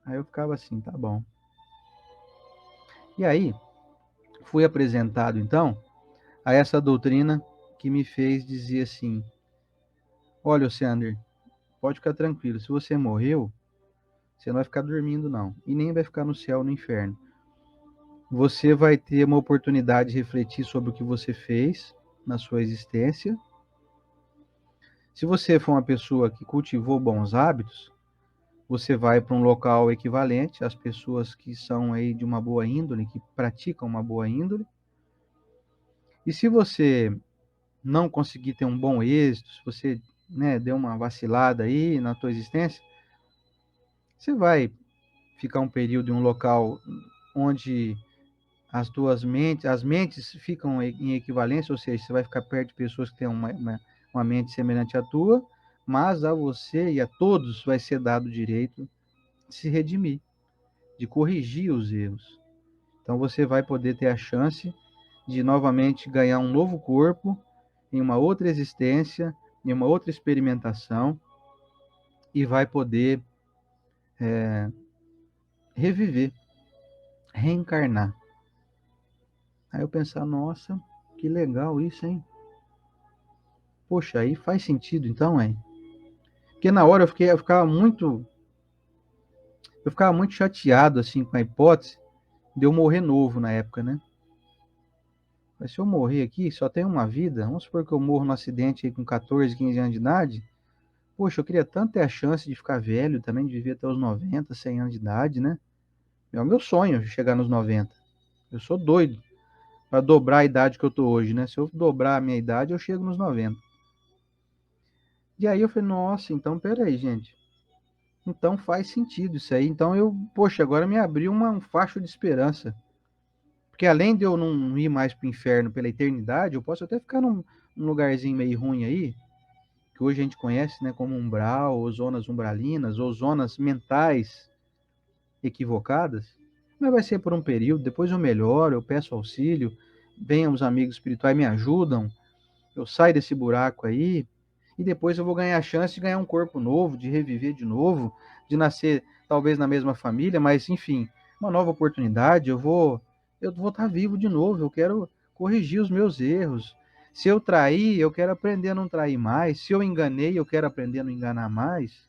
Aí eu ficava assim, tá bom. E aí, fui apresentado então a essa doutrina que me fez dizer assim: olha, Alexander, pode ficar tranquilo, se você morreu, você não vai ficar dormindo, não. E nem vai ficar no céu ou no inferno. Você vai ter uma oportunidade de refletir sobre o que você fez na sua existência. Se você for uma pessoa que cultivou bons hábitos, você vai para um local equivalente às pessoas que são aí de uma boa índole, que praticam uma boa índole. E se você não conseguir ter um bom êxito, se você, né, deu uma vacilada aí na tua existência, você vai ficar um período em um local onde as mentes ficam em equivalência, ou seja, você vai ficar perto de pessoas que têm uma mente semelhante à tua, mas a você e a todos vai ser dado o direito de se redimir, de corrigir os erros. Então você vai poder ter a chance de novamente ganhar um novo corpo, em uma outra existência, em uma outra experimentação, e vai poder reviver, reencarnar. Aí eu pensar, nossa, que legal isso, hein? Poxa, aí faz sentido então, hein? Porque na hora eu ficava muito chateado assim com a hipótese de eu morrer novo na época, né? Mas se eu morrer aqui, só tenho uma vida, vamos supor que eu morro num acidente aí com 14, 15 anos de idade, poxa, eu queria tanto ter a chance de ficar velho também, de viver até os 90, 100 anos de idade, né? É o meu sonho chegar nos 90. Eu sou doido para dobrar a idade que eu tô hoje, né? Se eu dobrar a minha idade, eu chego nos 90. E aí eu falei, nossa, então peraí, gente. Então faz sentido isso aí. Então poxa, agora me abriu um facho de esperança. Porque além de eu não ir mais pro inferno pela eternidade, eu posso até ficar num lugarzinho meio ruim aí, que hoje a gente conhece, né, como umbral, ou zonas umbralinas, ou zonas mentais equivocadas. Mas vai ser por um período, depois eu melhoro, eu peço auxílio, venham os amigos espirituais me ajudam, eu saio desse buraco aí, e depois eu vou ganhar a chance de ganhar um corpo novo, de reviver de novo, de nascer talvez na mesma família, mas enfim, uma nova oportunidade, eu vou estar vivo de novo, eu quero corrigir os meus erros. Se eu trair, eu quero aprender a não trair mais. Se eu enganei, eu quero aprender a não enganar mais.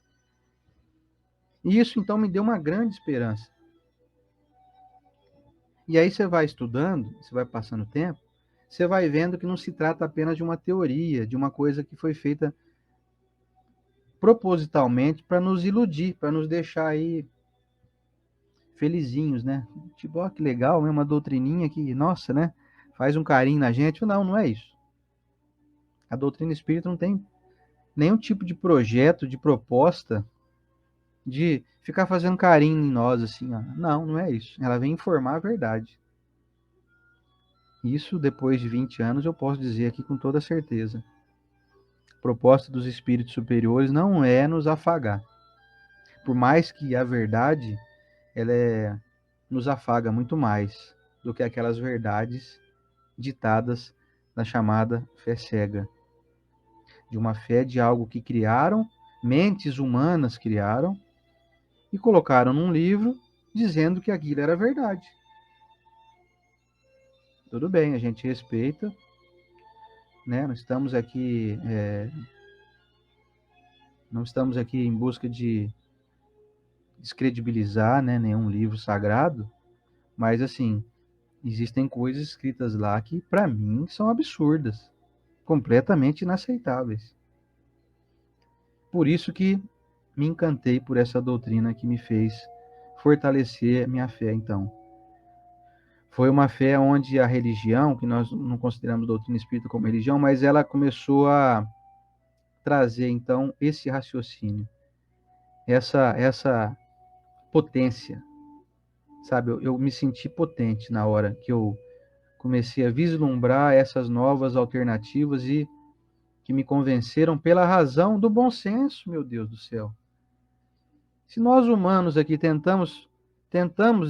E isso então me deu uma grande esperança. E aí você vai estudando, você vai passando o tempo, você vai vendo que não se trata apenas de uma teoria, de uma coisa que foi feita propositalmente para nos iludir, para nos deixar aí felizinhos, né? Tipo, ó, que legal, é uma doutrininha que, nossa, né? Faz um carinho na gente. Não, não é isso. A doutrina espírita não tem nenhum tipo de projeto, de proposta, de ficar fazendo carinho em nós, assim, ó. Não, não é isso. Ela vem informar a verdade. Isso, depois de 20 anos, eu posso dizer aqui com toda certeza. A proposta dos espíritos superiores não é nos afagar. Por mais que a verdade, nos afaga muito mais do que aquelas verdades ditadas na chamada fé cega. De uma fé de algo que criaram, mentes humanas criaram, e colocaram num livro dizendo que aquilo era verdade. Tudo bem, a gente respeita, né? Não estamos aqui em busca de descredibilizar, né, nenhum livro sagrado, mas assim, existem coisas escritas lá que para mim são absurdas, completamente inaceitáveis. Por isso que me encantei por essa doutrina que me fez fortalecer minha fé, então. Foi uma fé onde a religião, que nós não consideramos doutrina espírita como religião, mas ela começou a trazer, então, esse raciocínio, essa potência, sabe? Eu me senti potente na hora que eu comecei a vislumbrar essas novas alternativas e que me convenceram pela razão do bom senso, meu Deus do céu. Se nós humanos aqui tentamos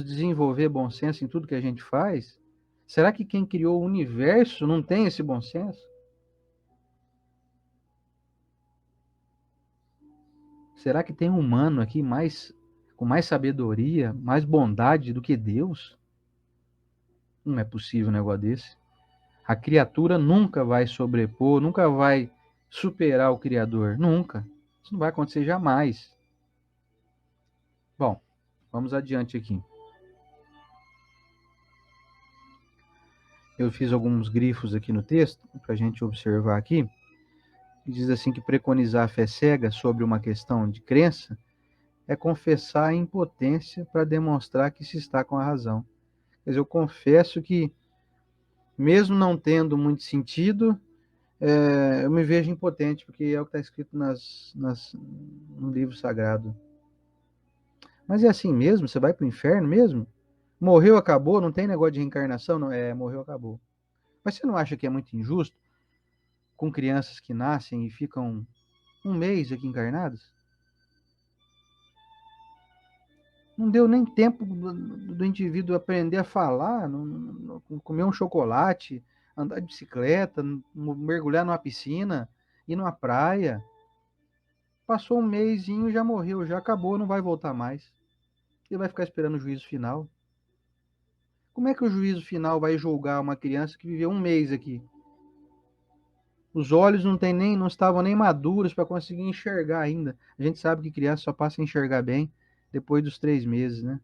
desenvolver bom senso em tudo que a gente faz, será que quem criou o universo não tem esse bom senso? Será que tem um humano aqui com mais sabedoria, mais bondade do que Deus? Não é possível um negócio desse. A criatura nunca vai sobrepor, nunca vai superar o Criador. Nunca. Isso não vai acontecer jamais. Bom, vamos adiante aqui. Eu fiz alguns grifos aqui no texto para a gente observar aqui. Diz assim que preconizar a fé cega sobre uma questão de crença é confessar a impotência para demonstrar que se está com a razão. Quer dizer, eu confesso que, mesmo não tendo muito sentido, eu me vejo impotente, porque é o que está escrito no livro sagrado. Mas é assim mesmo? Você vai para o inferno mesmo? Morreu, acabou? Não tem negócio de reencarnação? Não, morreu, acabou. Mas você não acha que é muito injusto com crianças que nascem e ficam Um mês aqui encarnados. Não deu nem tempo do indivíduo aprender a falar, comer um chocolate, andar de bicicleta, mergulhar numa piscina, ir numa praia. Passou um mêsinho, já morreu, já acabou, não vai voltar mais. Ele vai ficar esperando o juízo final. Como é que o juízo final vai julgar uma criança que viveu um mês aqui? Os olhos não estavam nem maduros para conseguir enxergar ainda. A gente sabe que criança só passa a enxergar bem depois dos 3 meses, né?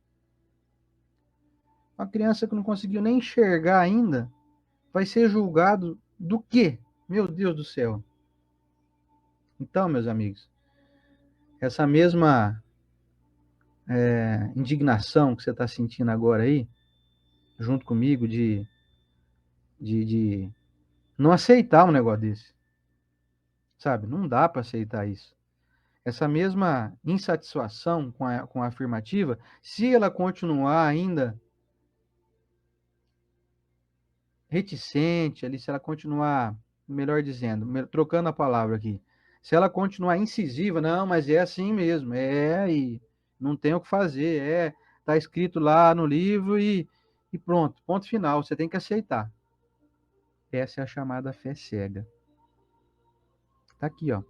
Uma criança que não conseguiu nem enxergar ainda vai ser julgado do quê? Meu Deus do céu. Então, meus amigos, essa mesma indignação que você está sentindo agora aí, junto comigo, de não aceitar um negócio desse, sabe? Não dá para aceitar isso. Essa mesma insatisfação com a afirmativa, se ela continuar ainda reticente ali, se ela continuar, melhor dizendo, trocando a palavra aqui, se ela continuar incisiva, não, mas é assim mesmo, e não tem o que fazer, tá escrito lá no livro e pronto, ponto final, você tem que aceitar. Essa é a chamada fé cega. Tá aqui, ó.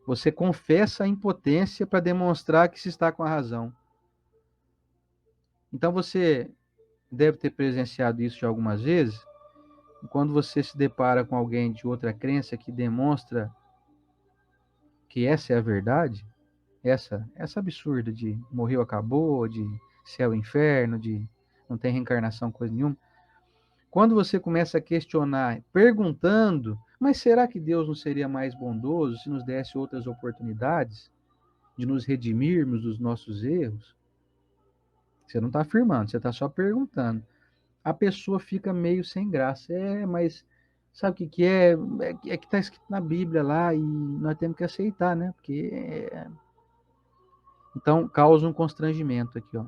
Você confessa a impotência para demonstrar que se está com a razão. Então você deve ter presenciado isso de algumas vezes, quando você se depara com alguém de outra crença que demonstra que essa é a verdade, essa absurda de morreu, acabou, de céu e inferno, de não tem reencarnação, coisa nenhuma. Quando você começa a questionar, perguntando, mas será que Deus não seria mais bondoso se nos desse outras oportunidades de nos redimirmos dos nossos erros? Você não está afirmando, você está só perguntando. A pessoa fica meio sem graça. Mas sabe o que que é? É que está escrito na Bíblia lá e nós temos que aceitar, né? Então, causa um constrangimento aqui, ó.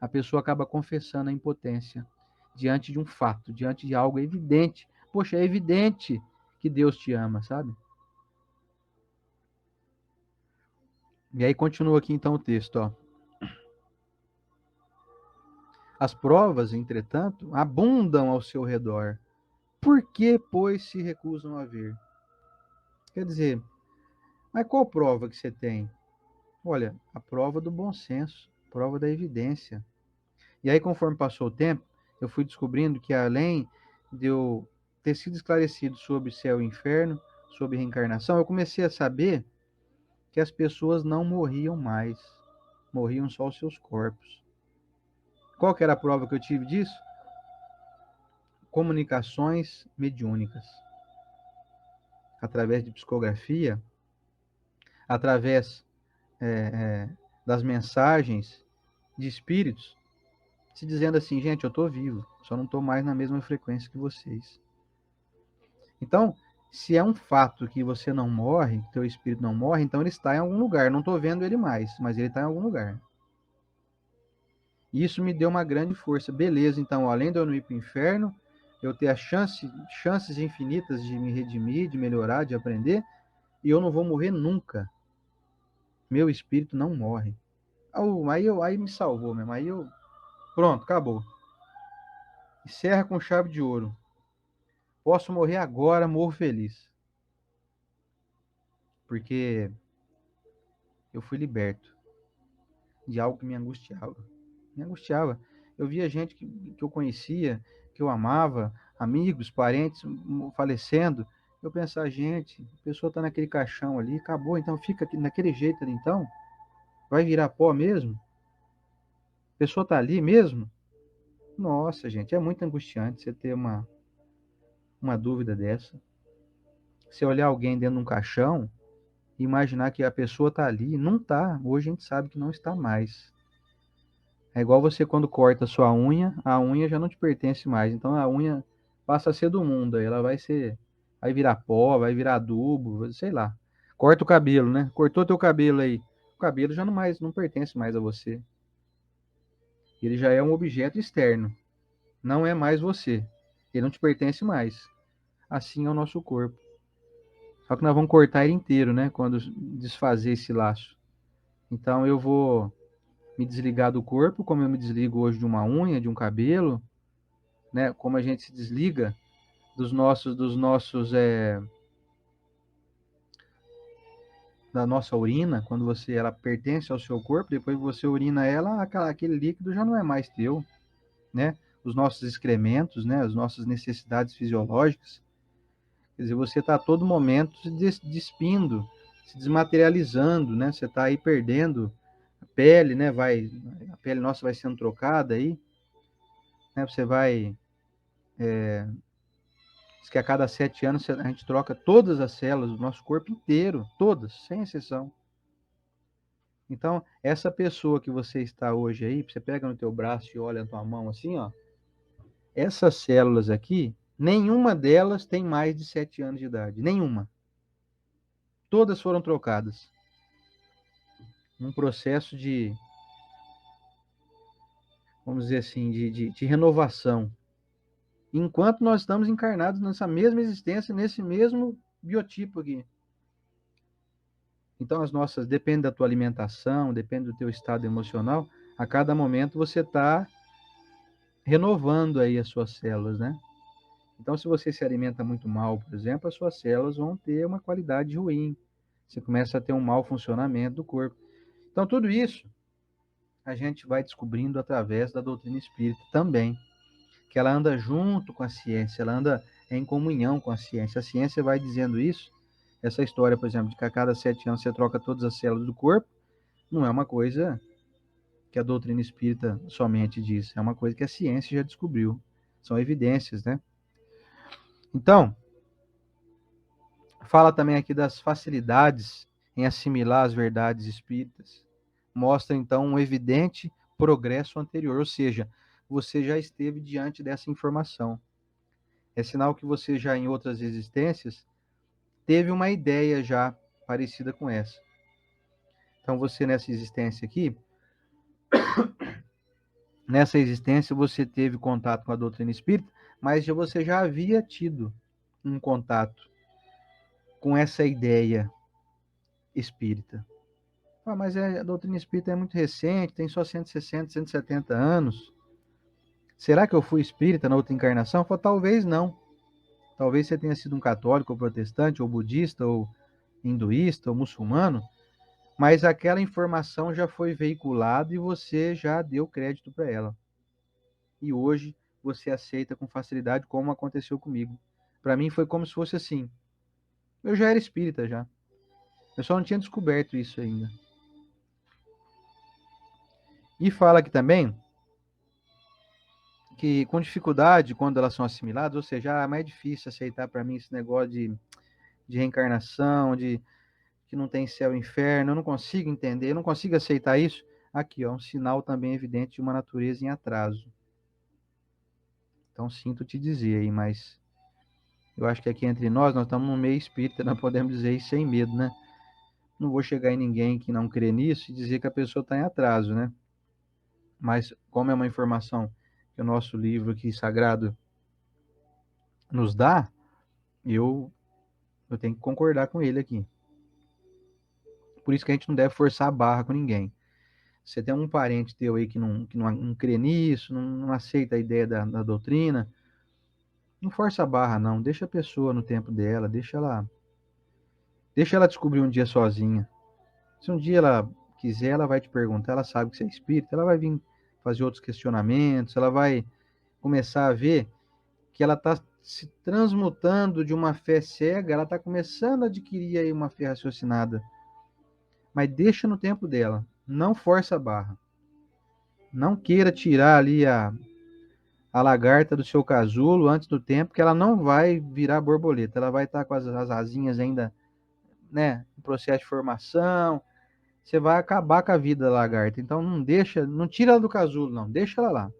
A pessoa acaba confessando a impotência diante de um fato, diante de algo evidente. Poxa, é evidente que Deus te ama, sabe? E aí continua aqui então o texto, ó. As provas, entretanto, abundam ao seu redor. Por que, pois, se recusam a ver? Quer dizer, mas qual prova que você tem? Olha, a prova do bom senso, prova da evidência. E aí, conforme passou o tempo, eu fui descobrindo que além de eu ter sido esclarecido sobre céu e inferno, sobre reencarnação, eu comecei a saber que as pessoas não morriam mais, morriam só os seus corpos. Qual que era a prova que eu tive disso? Comunicações mediúnicas, através de psicografia, através das mensagens de espíritos, se dizendo assim, gente, eu estou vivo, só não estou mais na mesma frequência que vocês. Então, se é um fato que você não morre, que teu espírito não morre, então ele está em algum lugar. Não estou vendo ele mais, mas ele está em algum lugar. E isso me deu uma grande força. Beleza, então, além de eu não ir para o inferno, eu ter chances infinitas de me redimir, de melhorar, de aprender, e eu não vou morrer nunca. Meu espírito não morre. Aí me salvou mesmo. Pronto, acabou. Encerra com chave de ouro. Posso morrer agora, morro feliz. Porque eu fui liberto de algo que me angustiava. Me angustiava. Eu via gente que eu conhecia, que eu amava, amigos, parentes falecendo. Eu pensava, gente, a pessoa está naquele caixão ali, acabou, então fica naquele jeito ali, então. Vai virar pó mesmo? A pessoa está ali mesmo? Nossa, gente, é muito angustiante você ter uma dúvida dessa. Você olhar alguém dentro de um caixão e imaginar que a pessoa está ali, não está. Hoje a gente sabe que não está mais. É igual você quando corta a sua unha, a unha já não te pertence mais. Então a unha passa a ser do mundo. Aí ela vai virar pó, vai virar adubo, sei lá. Corta o cabelo, né? Cortou teu cabelo aí. O cabelo já não pertence mais a você. Ele já é um objeto externo. Não é mais você. Ele não te pertence mais. Assim é o nosso corpo. Só que nós vamos cortar ele inteiro, né? Quando desfazer esse laço. Então eu vou me desligar do corpo, como eu me desligo hoje de uma unha, de um cabelo, né? Como a gente se desliga da nossa urina, quando ela pertence ao seu corpo, depois que você urina ela, aquele líquido já não é mais teu, né? Os nossos excrementos, né? As nossas necessidades fisiológicas. Quer dizer, você está a todo momento se despindo, se desmaterializando, né? Você está aí perdendo a pele, né? A pele nossa vai sendo trocada aí, né? Você vai, diz que a cada 7 anos a gente troca todas as células do nosso corpo inteiro, todas, sem exceção. Então, essa pessoa que você está hoje aí, você pega no teu braço e olha na tua mão assim, ó, essas células aqui, nenhuma delas tem mais de 7 anos de idade, nenhuma. Todas foram trocadas. Num processo vamos dizer assim, de renovação. Enquanto nós estamos encarnados nessa mesma existência, nesse mesmo biotipo aqui. Então, depende da tua alimentação, depende do teu estado emocional, a cada momento você está renovando aí as suas células, né? Então, se você se alimenta muito mal, por exemplo, as suas células vão ter uma qualidade ruim. Você começa a ter um mau funcionamento do corpo. Então, tudo isso a gente vai descobrindo através da doutrina espírita também, que ela anda junto com a ciência, ela anda em comunhão com a ciência. A ciência vai dizendo isso. Essa história, por exemplo, de que a cada 7 anos você troca todas as células do corpo, não é uma coisa que a doutrina espírita somente diz, é uma coisa que a ciência já descobriu. São evidências, né? Então, fala também aqui das facilidades em assimilar as verdades espíritas. Mostra, então, um evidente progresso anterior, ou seja, você já esteve diante dessa informação. É sinal que você já, em outras existências, teve uma ideia já parecida com essa. Então, você, nessa existência, você teve contato com a doutrina espírita, mas você já havia tido um contato com essa ideia espírita. Ah, mas a doutrina espírita é muito recente, tem só 160, 170 anos. Será que eu fui espírita na outra encarnação? Eu falo, talvez não. Talvez você tenha sido um católico, ou protestante, ou budista, ou hinduísta, ou muçulmano, mas aquela informação já foi veiculada e você já deu crédito para ela. E hoje você aceita com facilidade, como aconteceu comigo. Para mim foi como se fosse assim. Eu já era espírita já. Eu só não tinha descoberto isso ainda. E fala aqui também que com dificuldade, quando elas são assimiladas, ou seja, é mais difícil aceitar para mim esse negócio de reencarnação, de que não tem céu e inferno, eu não consigo entender, eu não consigo aceitar isso. Aqui, ó, um sinal também evidente de uma natureza em atraso. Então, sinto te dizer aí, mas eu acho que aqui entre nós estamos no meio espírita, nós podemos dizer isso sem medo, né? Não vou chegar em ninguém que não crê nisso e dizer que a pessoa está em atraso, né? Mas, como é uma informação que o nosso livro aqui sagrado nos dá, eu tenho que concordar com ele aqui. Por isso que a gente não deve forçar a barra com ninguém. Você tem um parente teu aí que não crê nisso, não aceita a ideia da doutrina, não força a barra, não. Deixa a pessoa no tempo dela, deixa ela descobrir um dia sozinha. Se um dia ela quiser, ela vai te perguntar, ela sabe que você é espírita, ela vai vir fazer outros questionamentos, ela vai começar a ver que ela está se transmutando de uma fé cega, ela está começando a adquirir aí uma fé raciocinada. Mas deixa no tempo dela, não força a barra. Não queira tirar ali a lagarta do seu casulo antes do tempo, que ela não vai virar borboleta, ela vai estar com as asinhas ainda, né, em processo de formação. Você vai acabar com a vida da lagarta. Então não tira ela do casulo, não, deixa ela lá.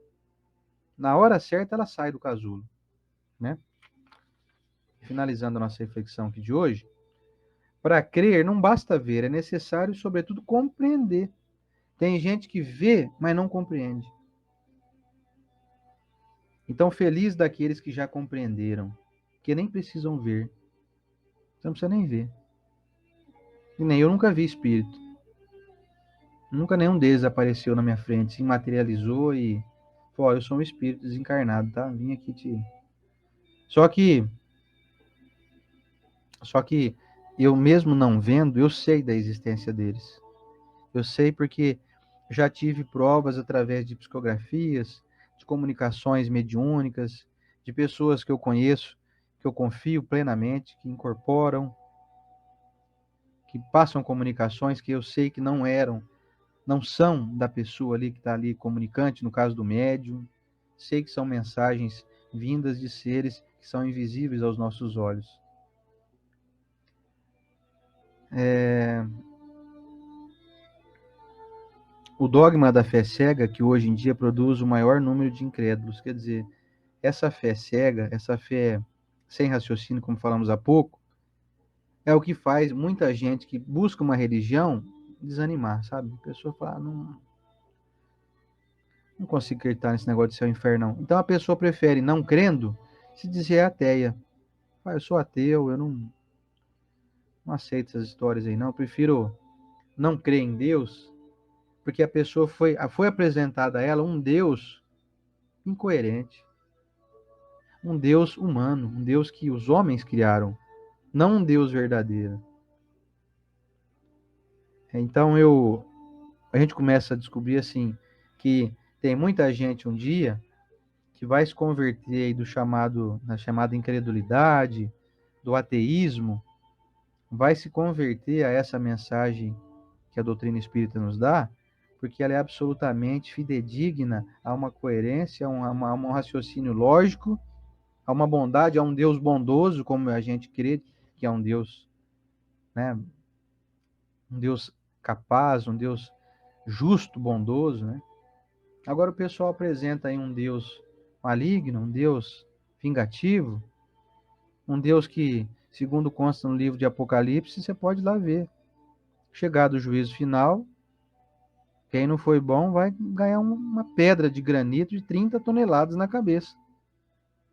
Na hora certa ela sai do casulo, né? Finalizando a nossa reflexão aqui de hoje, para crer não basta ver, é necessário, sobretudo, compreender. Tem gente que vê, mas não compreende. Então, feliz daqueles que já compreenderam, que nem precisam ver. Você não precisa nem ver. E nem eu nunca vi espírito. Nunca nenhum deles apareceu na minha frente, se materializou e falou, eu sou um espírito desencarnado, tá? Vim aqui te... Só que eu mesmo não vendo, eu sei da existência deles. Eu sei porque já tive provas através de psicografias, de comunicações mediúnicas, de pessoas que eu conheço, que eu confio plenamente, que incorporam, que passam comunicações que eu sei que não são da pessoa ali que está ali comunicante, no caso do médium. Sei que são mensagens vindas de seres que são invisíveis aos nossos olhos. O dogma da fé cega, que hoje em dia produz o maior número de incrédulos, quer dizer, essa fé cega, essa fé sem raciocínio, como falamos há pouco, é o que faz muita gente que busca uma religião desanimar, sabe? A pessoa fala, não consigo acreditar nesse negócio de céu e inferno, não. Então a pessoa prefere, não crendo, se dizer ateia. Eu sou ateu, eu não aceito essas histórias aí, não. Eu prefiro não crer em Deus, porque a pessoa foi apresentada a ela um Deus incoerente, um Deus humano, um Deus que os homens criaram, não um Deus verdadeiro. Então a gente começa a descobrir assim que tem muita gente um dia que vai se converter aí na chamada incredulidade, do ateísmo, vai se converter a essa mensagem que a doutrina espírita nos dá, porque ela é absolutamente fidedigna a uma coerência, a um raciocínio lógico, a uma bondade, a um Deus bondoso, como a gente crê que é um Deus, né, um Deus capaz, um Deus justo, bondoso, né? Agora o pessoal apresenta aí um Deus maligno, um Deus vingativo, um Deus que, segundo consta no livro de Apocalipse, você pode ir lá ver. Chegado o juízo final, quem não foi bom vai ganhar uma pedra de granito de 30 toneladas na cabeça.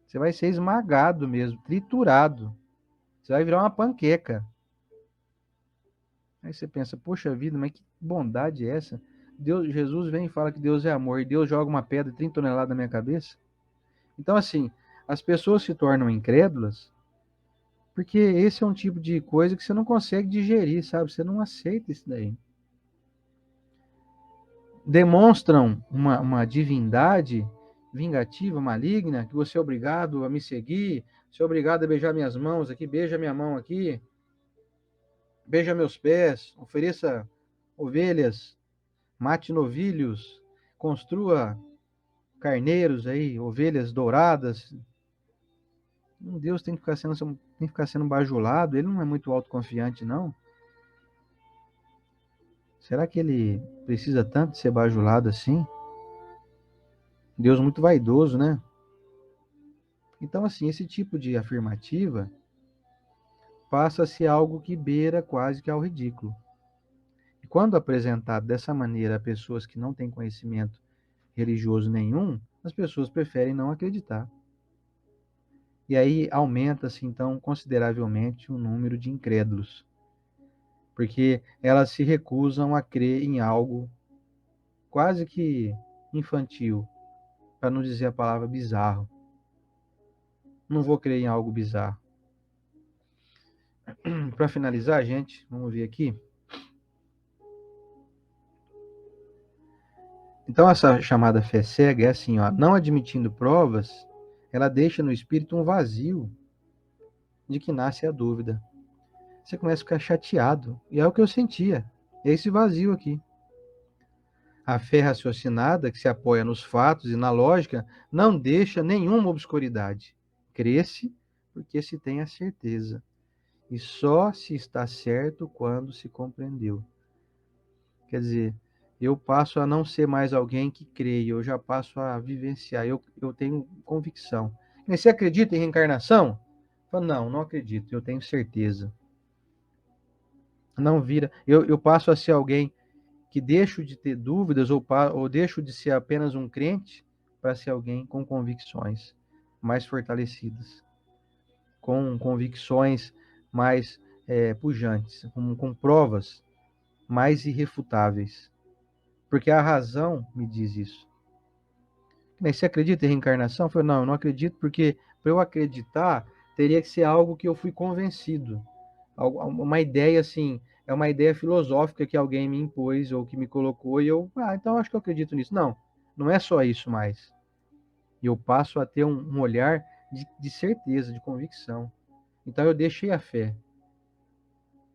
Você vai ser esmagado mesmo, triturado. Você vai virar uma panqueca. Aí você pensa, poxa vida, mas que bondade é essa? Jesus vem e fala que Deus é amor, e Deus joga uma pedra de 30 toneladas na minha cabeça? Então, assim, as pessoas se tornam incrédulas porque esse é um tipo de coisa que você não consegue digerir, sabe? Você não aceita isso daí. Demonstram uma divindade vingativa, maligna, que você é obrigado a me seguir, você é obrigado a beijar minhas mãos aqui, beija minha mão aqui, beija meus pés, ofereça ovelhas, mate novilhos, construa carneiros aí, ovelhas douradas. Deus tem que ficar sendo bajulado, ele não é muito autoconfiante, não. Será que ele precisa tanto ser bajulado assim? Deus muito vaidoso, né? Então, assim, esse tipo de afirmativa passa a ser algo que beira quase que ao ridículo. E quando apresentado dessa maneira a pessoas que não têm conhecimento religioso nenhum, as pessoas preferem não acreditar. E aí aumenta-se, então, consideravelmente o número de incrédulos, porque elas se recusam a crer em algo quase que infantil, para não dizer a palavra bizarro. Não vou crer em algo bizarro. Para finalizar, gente, vamos ver aqui. Então, essa chamada fé cega é assim, ó, não admitindo provas, ela deixa no espírito um vazio de que nasce a dúvida. Você começa a ficar chateado, e é o que eu sentia, é esse vazio aqui. A fé raciocinada, que se apoia nos fatos e na lógica, não deixa nenhuma obscuridade. Cresce porque se tem a certeza. E só se está certo quando se compreendeu. Quer dizer, eu passo a não ser mais alguém que crê, eu já passo a vivenciar, eu tenho convicção. E você acredita em reencarnação? Falo, não acredito, eu tenho certeza. Não vira, eu passo a ser alguém que deixo de ter dúvidas ou deixo de ser apenas um crente para ser alguém com convicções mais fortalecidas, com convicções mais pujantes, com provas mais irrefutáveis. Porque a razão me diz isso. Você acredita em reencarnação? Eu falei, não, eu não acredito, porque para eu acreditar, teria que ser algo que eu fui convencido. Uma ideia assim, é uma ideia filosófica que alguém me impôs ou que me colocou e eu, então acho que eu acredito nisso. Não, não é só isso mais. E eu passo a ter um olhar de certeza, de convicção. Então eu deixei a fé.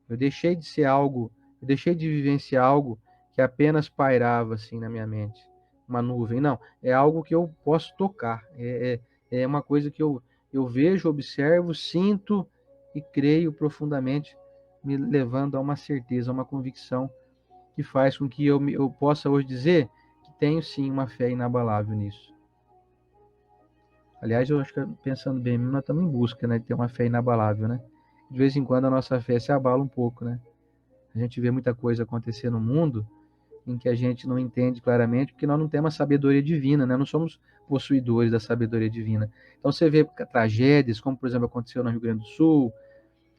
Eu deixei de ser algo, eu deixei de vivenciar algo que apenas pairava assim na minha mente, uma nuvem. Não, é algo que eu posso tocar. É uma coisa que eu vejo, observo, sinto e creio profundamente, me levando a uma certeza, a uma convicção que faz com que eu possa hoje dizer que tenho sim uma fé inabalável nisso. Aliás, eu acho que pensando bem, nós estamos em busca, né, de ter uma fé inabalável, né? De vez em quando a nossa fé se abala um pouco, né? A gente vê muita coisa acontecer no mundo em que a gente não entende claramente, porque nós não temos a sabedoria divina, né? Não somos possuidores da sabedoria divina. Então você vê tragédias, como por exemplo aconteceu no Rio Grande do Sul,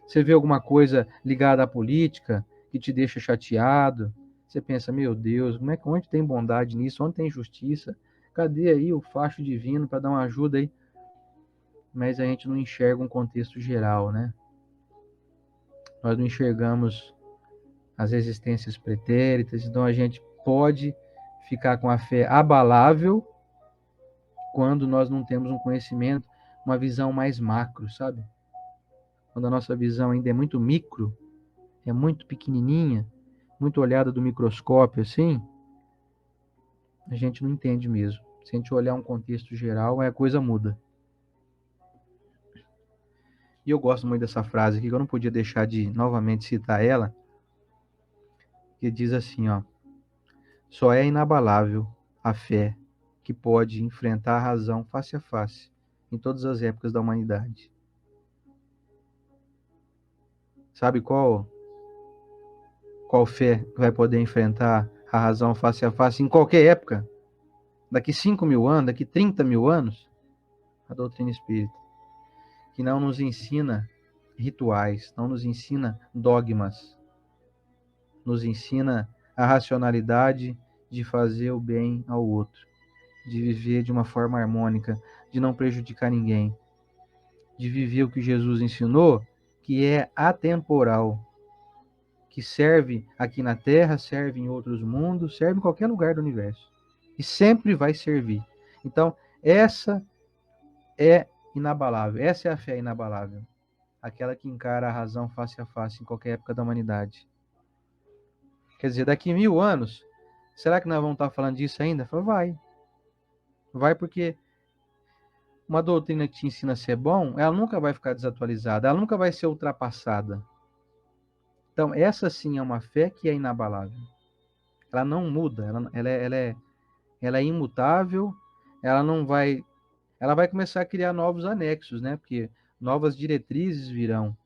você vê alguma coisa ligada à política que te deixa chateado, você pensa, meu Deus, onde tem bondade nisso? Onde tem justiça? Cadê aí o facho divino para dar uma ajuda aí? Mas a gente não enxerga um contexto geral, né? Nós não enxergamos as existências pretéritas, então a gente pode ficar com a fé abalável quando nós não temos um conhecimento, uma visão mais macro, sabe? Quando a nossa visão ainda é muito micro, é muito pequenininha, muito olhada do microscópio assim, a gente não entende mesmo. Se a gente olhar um contexto geral, a coisa muda. E eu gosto muito dessa frase aqui, que eu não podia deixar de novamente citar ela, que diz assim, ó: só é inabalável a fé que pode enfrentar a razão face a face em todas as épocas da humanidade. Sabe qual fé vai poder enfrentar a razão face a face em qualquer época? Daqui 5.000 anos, daqui 30.000 anos? A doutrina espírita, que não nos ensina rituais, não nos ensina dogmas, nos ensina a racionalidade de fazer o bem ao outro, de viver de uma forma harmônica, de não prejudicar ninguém, de viver o que Jesus ensinou, que é atemporal, que serve aqui na Terra, serve em outros mundos, serve em qualquer lugar do universo. E sempre vai servir. Então, essa é inabalável, essa é a fé inabalável. Aquela que encara a razão face a face em qualquer época da humanidade. Quer dizer, daqui 1.000 anos, será que nós vamos estar falando disso ainda? Fala, vai. Vai porque uma doutrina que te ensina a ser bom, ela nunca vai ficar desatualizada, ela nunca vai ser ultrapassada. Então, essa sim é uma fé que é inabalável. Ela não muda, ela é imutável, ela não vai... Ela vai começar a criar novos anexos, né? Porque novas diretrizes virão.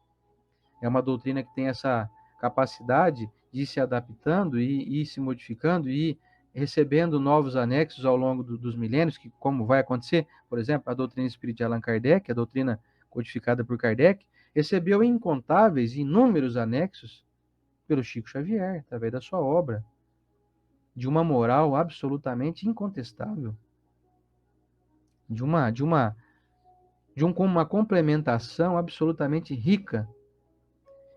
É uma doutrina que tem essa capacidade de ir se adaptando e ir se modificando e recebendo novos anexos ao longo dos milênios, que como vai acontecer, por exemplo, a doutrina espírita de Allan Kardec, a doutrina codificada por Kardec, recebeu incontáveis, inúmeros anexos pelo Chico Xavier, através da sua obra, de uma moral absolutamente incontestável, uma complementação absolutamente rica.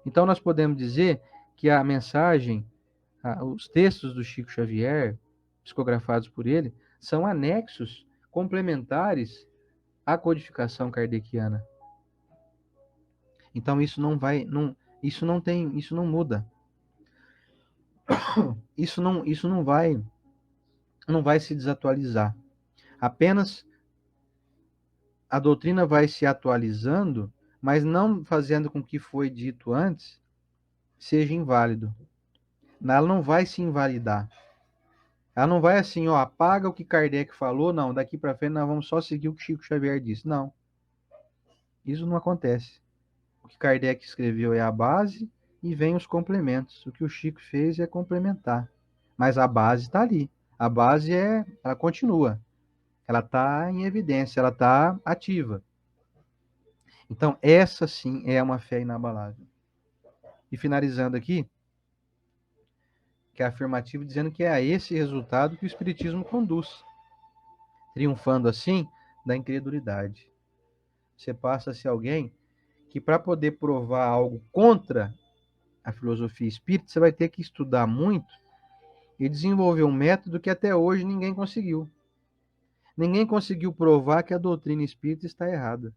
Então nós podemos dizer que a mensagem, os textos do Chico Xavier, psicografados por ele, são anexos complementares à codificação kardeciana. Então isso não vai, isso não muda. Isso não vai se desatualizar. Apenas a doutrina vai se atualizando, mas não fazendo com que foi dito antes seja inválido. Ela não vai se invalidar. Ela não vai assim, ó, apaga o que Kardec falou, não, daqui para frente nós vamos só seguir o que Chico Xavier disse. Não, isso não acontece. O que Kardec escreveu é a base e vem os complementos. O que o Chico fez é complementar. Mas a base está ali. A base ela continua. Ela está em evidência, ela está ativa. Então, essa sim é uma fé inabalável. E finalizando aqui, que é afirmativo, dizendo que é a esse resultado que o Espiritismo conduz, triunfando assim da incredulidade. Você passa a ser alguém que, para poder provar algo contra a filosofia espírita, você vai ter que estudar muito e desenvolver um método que até hoje ninguém conseguiu. Ninguém conseguiu provar que a doutrina espírita está errada.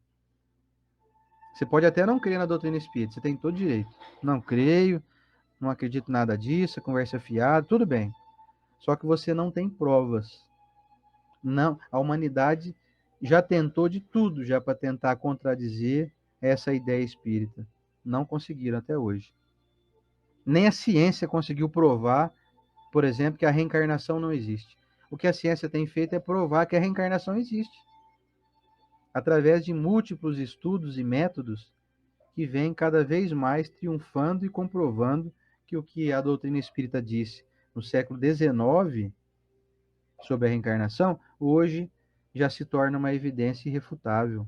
Você pode até não crer na doutrina espírita, você tem todo direito. Não creio, não acredito nada disso, a conversa é fiada, tudo bem. Só que você não tem provas. Não, a humanidade já tentou de tudo já para tentar contradizer essa ideia espírita. Não conseguiram até hoje. Nem a ciência conseguiu provar, por exemplo, que a reencarnação não existe. O que a ciência tem feito é provar que a reencarnação existe, através de múltiplos estudos e métodos que vêm cada vez mais triunfando e comprovando que o que a doutrina espírita disse no século XIX sobre a reencarnação, hoje já se torna uma evidência irrefutável.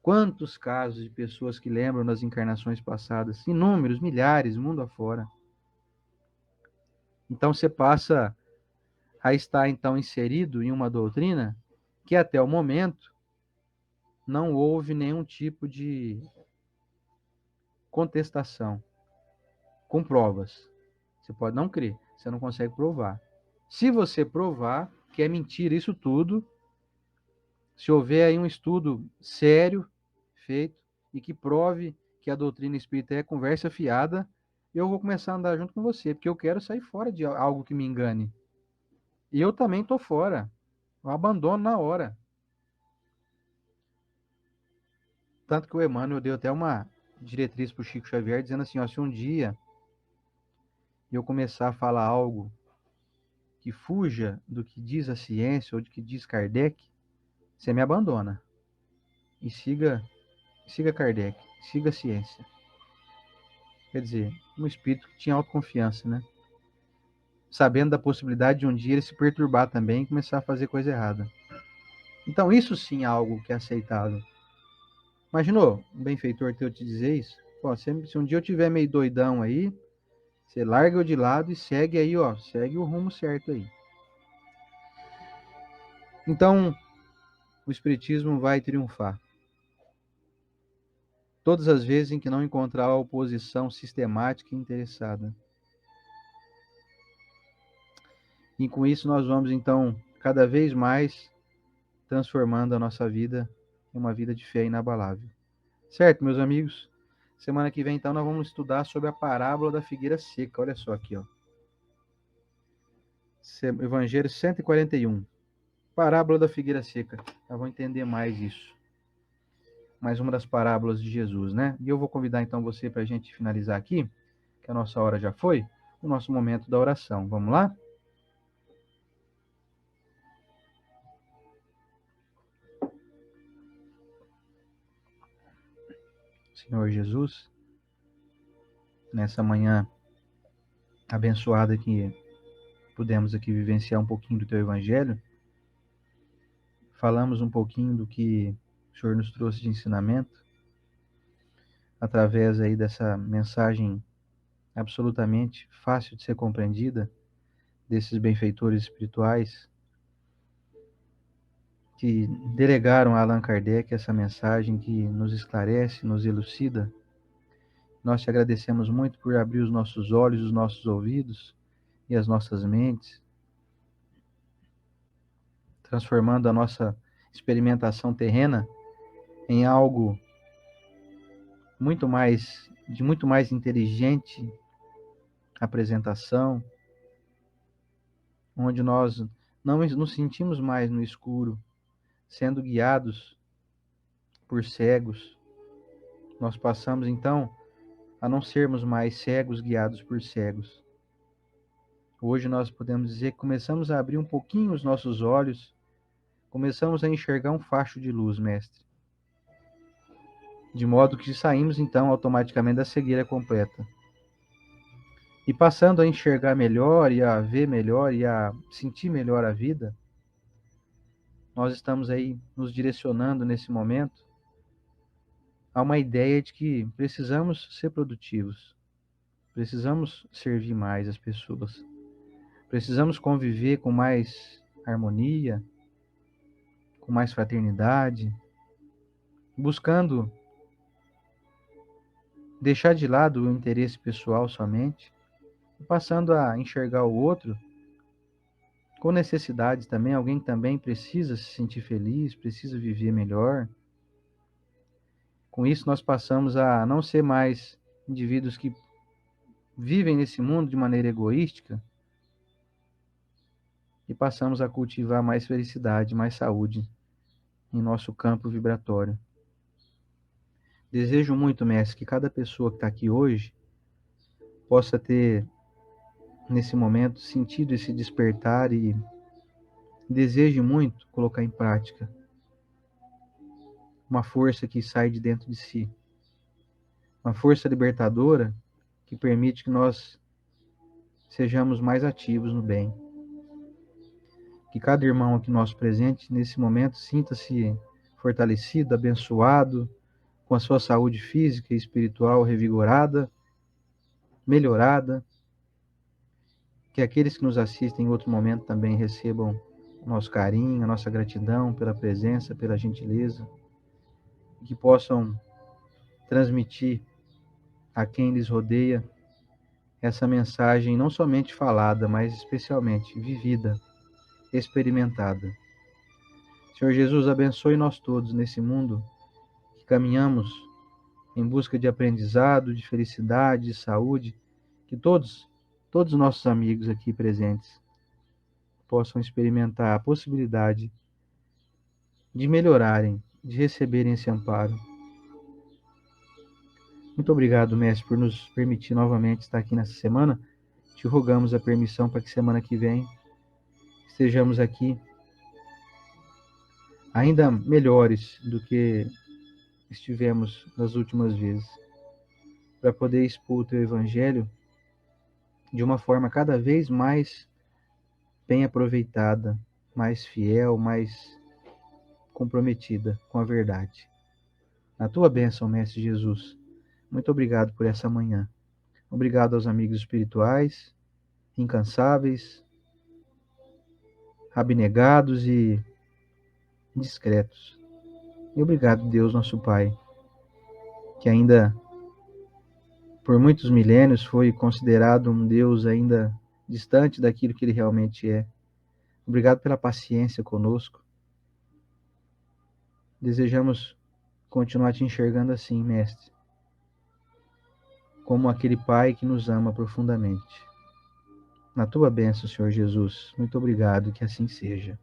Quantos casos de pessoas que lembram das encarnações passadas? Inúmeros, milhares, mundo afora. Então você passa a estar então inserido em uma doutrina que até o momento não houve nenhum tipo de contestação com provas. Você pode não crer, você não consegue provar. Se você provar que é mentira isso tudo, se houver aí um estudo sério feito e que prove que a doutrina espírita é conversa fiada, eu vou começar a andar junto com você, porque eu quero sair fora de algo que me engane. E eu também estou fora. Eu abandono na hora. Tanto que o Emmanuel deu até uma diretriz para o Chico Xavier, dizendo assim, ó, se um dia eu começar a falar algo que fuja do que diz a ciência ou do que diz Kardec, você me abandona. E siga Kardec, siga a ciência. Quer dizer, um espírito que tinha autoconfiança, né? Sabendo da possibilidade de um dia ele se perturbar também e começar a fazer coisa errada. Então, isso sim é algo que é aceitável. Imaginou um benfeitor teu te dizer isso? Pô, se um dia eu tiver meio doidão aí, você larga eu de lado e segue aí, ó, segue o rumo certo aí. Então, o Espiritismo vai triunfar. Todas as vezes em que não encontrar a oposição sistemática e interessada. E com isso nós vamos, então, cada vez mais transformando a nossa vida em uma vida de fé inabalável. Certo, meus amigos? Semana que vem, então, nós vamos estudar sobre a parábola da figueira seca. Olha só aqui, ó. Evangelho 141. Parábola da figueira seca. Nós vamos entender mais isso. Mais uma das parábolas de Jesus, né? E eu vou convidar, então, você para a gente finalizar aqui, que a nossa hora já foi, o nosso momento da oração. Vamos lá? Senhor Jesus, nessa manhã abençoada que pudemos aqui vivenciar um pouquinho do Teu Evangelho, falamos um pouquinho do que o Senhor nos trouxe de ensinamento, através aí dessa mensagem absolutamente fácil de ser compreendida, desses benfeitores espirituais que delegaram a Allan Kardec essa mensagem que nos esclarece, nos elucida. Nós te agradecemos muito por abrir os nossos olhos, os nossos ouvidos e as nossas mentes, transformando a nossa experimentação terrena em algo de muito mais inteligente apresentação, onde nós não nos sentimos mais no escuro, sendo guiados por cegos. Nós passamos então a não sermos mais cegos guiados por cegos. Hoje nós podemos dizer que começamos a abrir um pouquinho os nossos olhos, começamos a enxergar um facho de luz, mestre. De modo que saímos então automaticamente da cegueira completa. E passando a enxergar melhor e a ver melhor e a sentir melhor a vida, nós estamos aí nos direcionando nesse momento há uma ideia de que precisamos ser produtivos, precisamos servir mais as pessoas, precisamos conviver com mais harmonia, com mais fraternidade, buscando deixar de lado o interesse pessoal somente, e passando a enxergar o outro com necessidades também, alguém que também precisa se sentir feliz, precisa viver melhor. Com isso, nós passamos a não ser mais indivíduos que vivem nesse mundo de maneira egoística e passamos a cultivar mais felicidade, mais saúde em nosso campo vibratório. Desejo muito, mestre, que cada pessoa que está aqui hoje possa ter, nesse momento, sentido esse despertar e deseje muito colocar em prática uma força que sai de dentro de si, uma força libertadora que permite que nós sejamos mais ativos no bem. Que cada irmão aqui nosso presente, nesse momento, sinta-se fortalecido, abençoado, com a sua saúde física e espiritual revigorada, melhorada. Que aqueles que nos assistem em outro momento também recebam o nosso carinho, a nossa gratidão pela presença, pela gentileza, e que possam transmitir a quem lhes rodeia essa mensagem não somente falada, mas especialmente vivida, experimentada. Senhor Jesus, abençoe nós todos nesse mundo que caminhamos em busca de aprendizado, de felicidade, de saúde, que todos os nossos amigos aqui presentes possam experimentar a possibilidade de melhorarem, de receberem esse amparo. Muito obrigado, mestre, por nos permitir novamente estar aqui nessa semana. Te rogamos a permissão para que semana que vem estejamos aqui ainda melhores do que estivemos nas últimas vezes, para poder expor o teu evangelho de uma forma cada vez mais bem aproveitada, mais fiel, mais comprometida com a verdade. Na tua bênção, Mestre Jesus, muito obrigado por essa manhã. Obrigado aos amigos espirituais, incansáveis, abnegados e discretos. E obrigado, Deus, nosso Pai, que ainda por muitos milênios foi considerado um Deus ainda distante daquilo que ele realmente é. Obrigado pela paciência conosco. Desejamos continuar te enxergando assim, Mestre, como aquele Pai que nos ama profundamente. Na tua bênção, Senhor Jesus, muito obrigado, que assim seja.